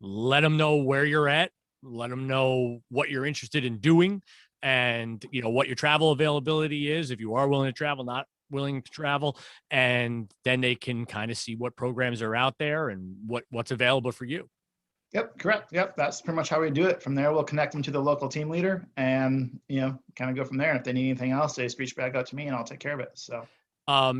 Let them know where you're at, let them know what you're interested in doing, and what your travel availability is, if you are willing to travel. Not willing to travel, and then they can kind of see what programs are out there and what's available for you. Yep, correct. Yep, that's pretty much how we do it. From there, we'll connect them to the local team leader, and kind of go from there. And if they need anything else, they just reach back out to me, and I'll take care of it. So.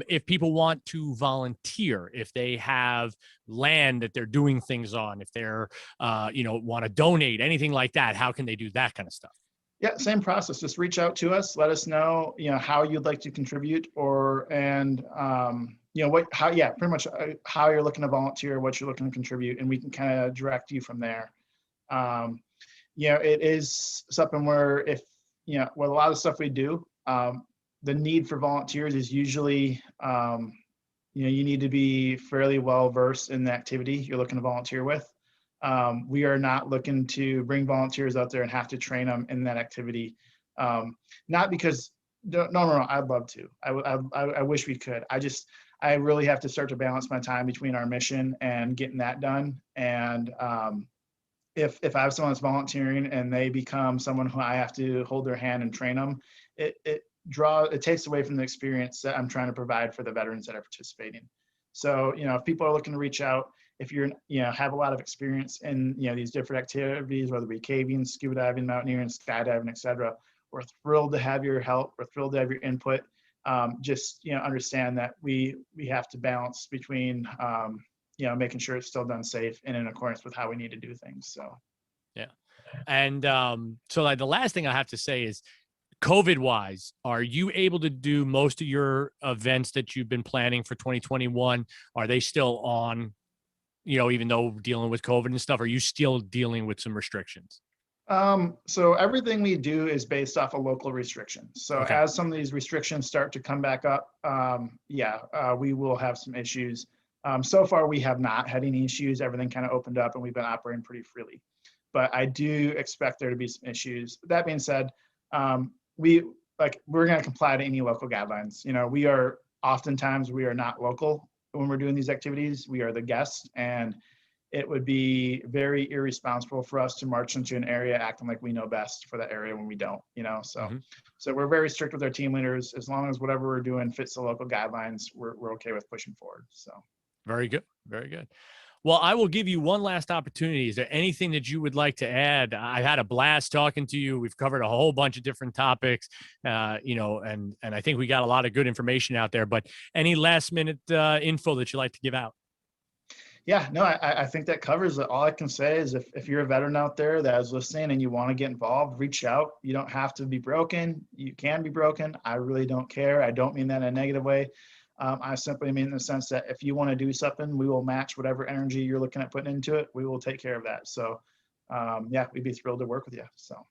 If people want to volunteer, if they have land that they're doing things on, if they're, want to donate, anything like that, how can they do that kind of stuff? Yeah, same process. Just reach out to us. Let us know, how you'd like to contribute, pretty much how you're looking to volunteer, what you're looking to contribute, and we can kind of direct you from there. It is something where with a lot of stuff we do, the need for volunteers is usually, you need to be fairly well versed in the activity you're looking to volunteer with. We are not looking to bring volunteers out there and have to train them in that activity. Not because, no, I'd love to. I wish we could. I really have to start to balance my time between our mission and getting that done. And if I have someone that's volunteering and they become someone who I have to hold their hand and train them, it takes away from the experience that I'm trying to provide for the veterans that are participating. So, if people are looking to reach out, if you're, have a lot of experience in, these different activities, whether it be caving, scuba diving, mountaineering, skydiving, etc., we're thrilled to have your help. We're thrilled to have your input. Just, understand that we have to balance between, making sure it's still done safe and in accordance with how we need to do things. So, yeah. And so like the last thing I have to say is, COVID wise, are you able to do most of your events that you've been planning for 2021? Are they still on, even though dealing with COVID and stuff, are you still dealing with some restrictions? So everything we do is based off of local restrictions. So Okay. As some of these restrictions start to come back up, we will have some issues. So far we have not had any issues. Everything kind of opened up and we've been operating pretty freely, but I do expect there to be some issues. That being said, we're going to comply to any local guidelines. We are not local when we're doing these activities. We are the guests, and it would be very irresponsible for us to march into an area acting like we know best for that area when we don't, So we're very strict with our team leaders. As long as whatever we're doing fits the local guidelines, we're okay with pushing forward. So. Very good. Very good. Well, I will give you one last opportunity. Is there anything that you would like to add? I've had a blast talking to you. We've covered a whole bunch of different topics, and I think we got a lot of good information out there, but any last minute info that you'd like to give out? Yeah, no, I think that covers it. All I can say is if you're a veteran out there that is listening and you want to get involved, reach out. You don't have to be broken. You can be broken. I really don't care. I don't mean that in a negative way. I simply mean in the sense that if you want to do something, we will match whatever energy you're looking at putting into it. We will take care of that. So, we'd be thrilled to work with you. So.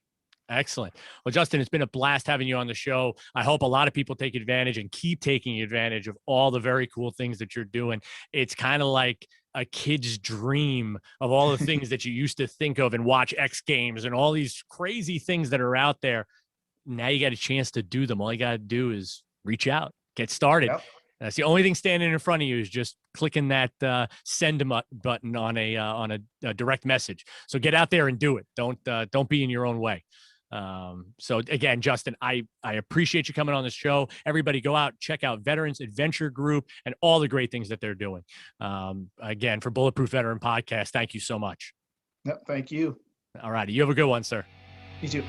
Excellent. Well, Justin, it's been a blast having you on the show. I hope a lot of people take advantage and keep taking advantage of all the very cool things that you're doing. It's kind of like a kid's dream of all the things that you used to think of and watch X Games and all these crazy things that are out there. Now you got a chance to do them. All you got to do is reach out, get started. Yep. That's the only thing standing in front of you is just clicking that send button on a direct message. So get out there and do it. Don't be in your own way. So again, Justin, I appreciate you coming on the show. Everybody go out, check out Veterans Adventure Group and all the great things that they're doing. Again, for Bulletproof Veteran Podcast, thank you so much. Yep, thank you. All righty. You have a good one, sir. You too.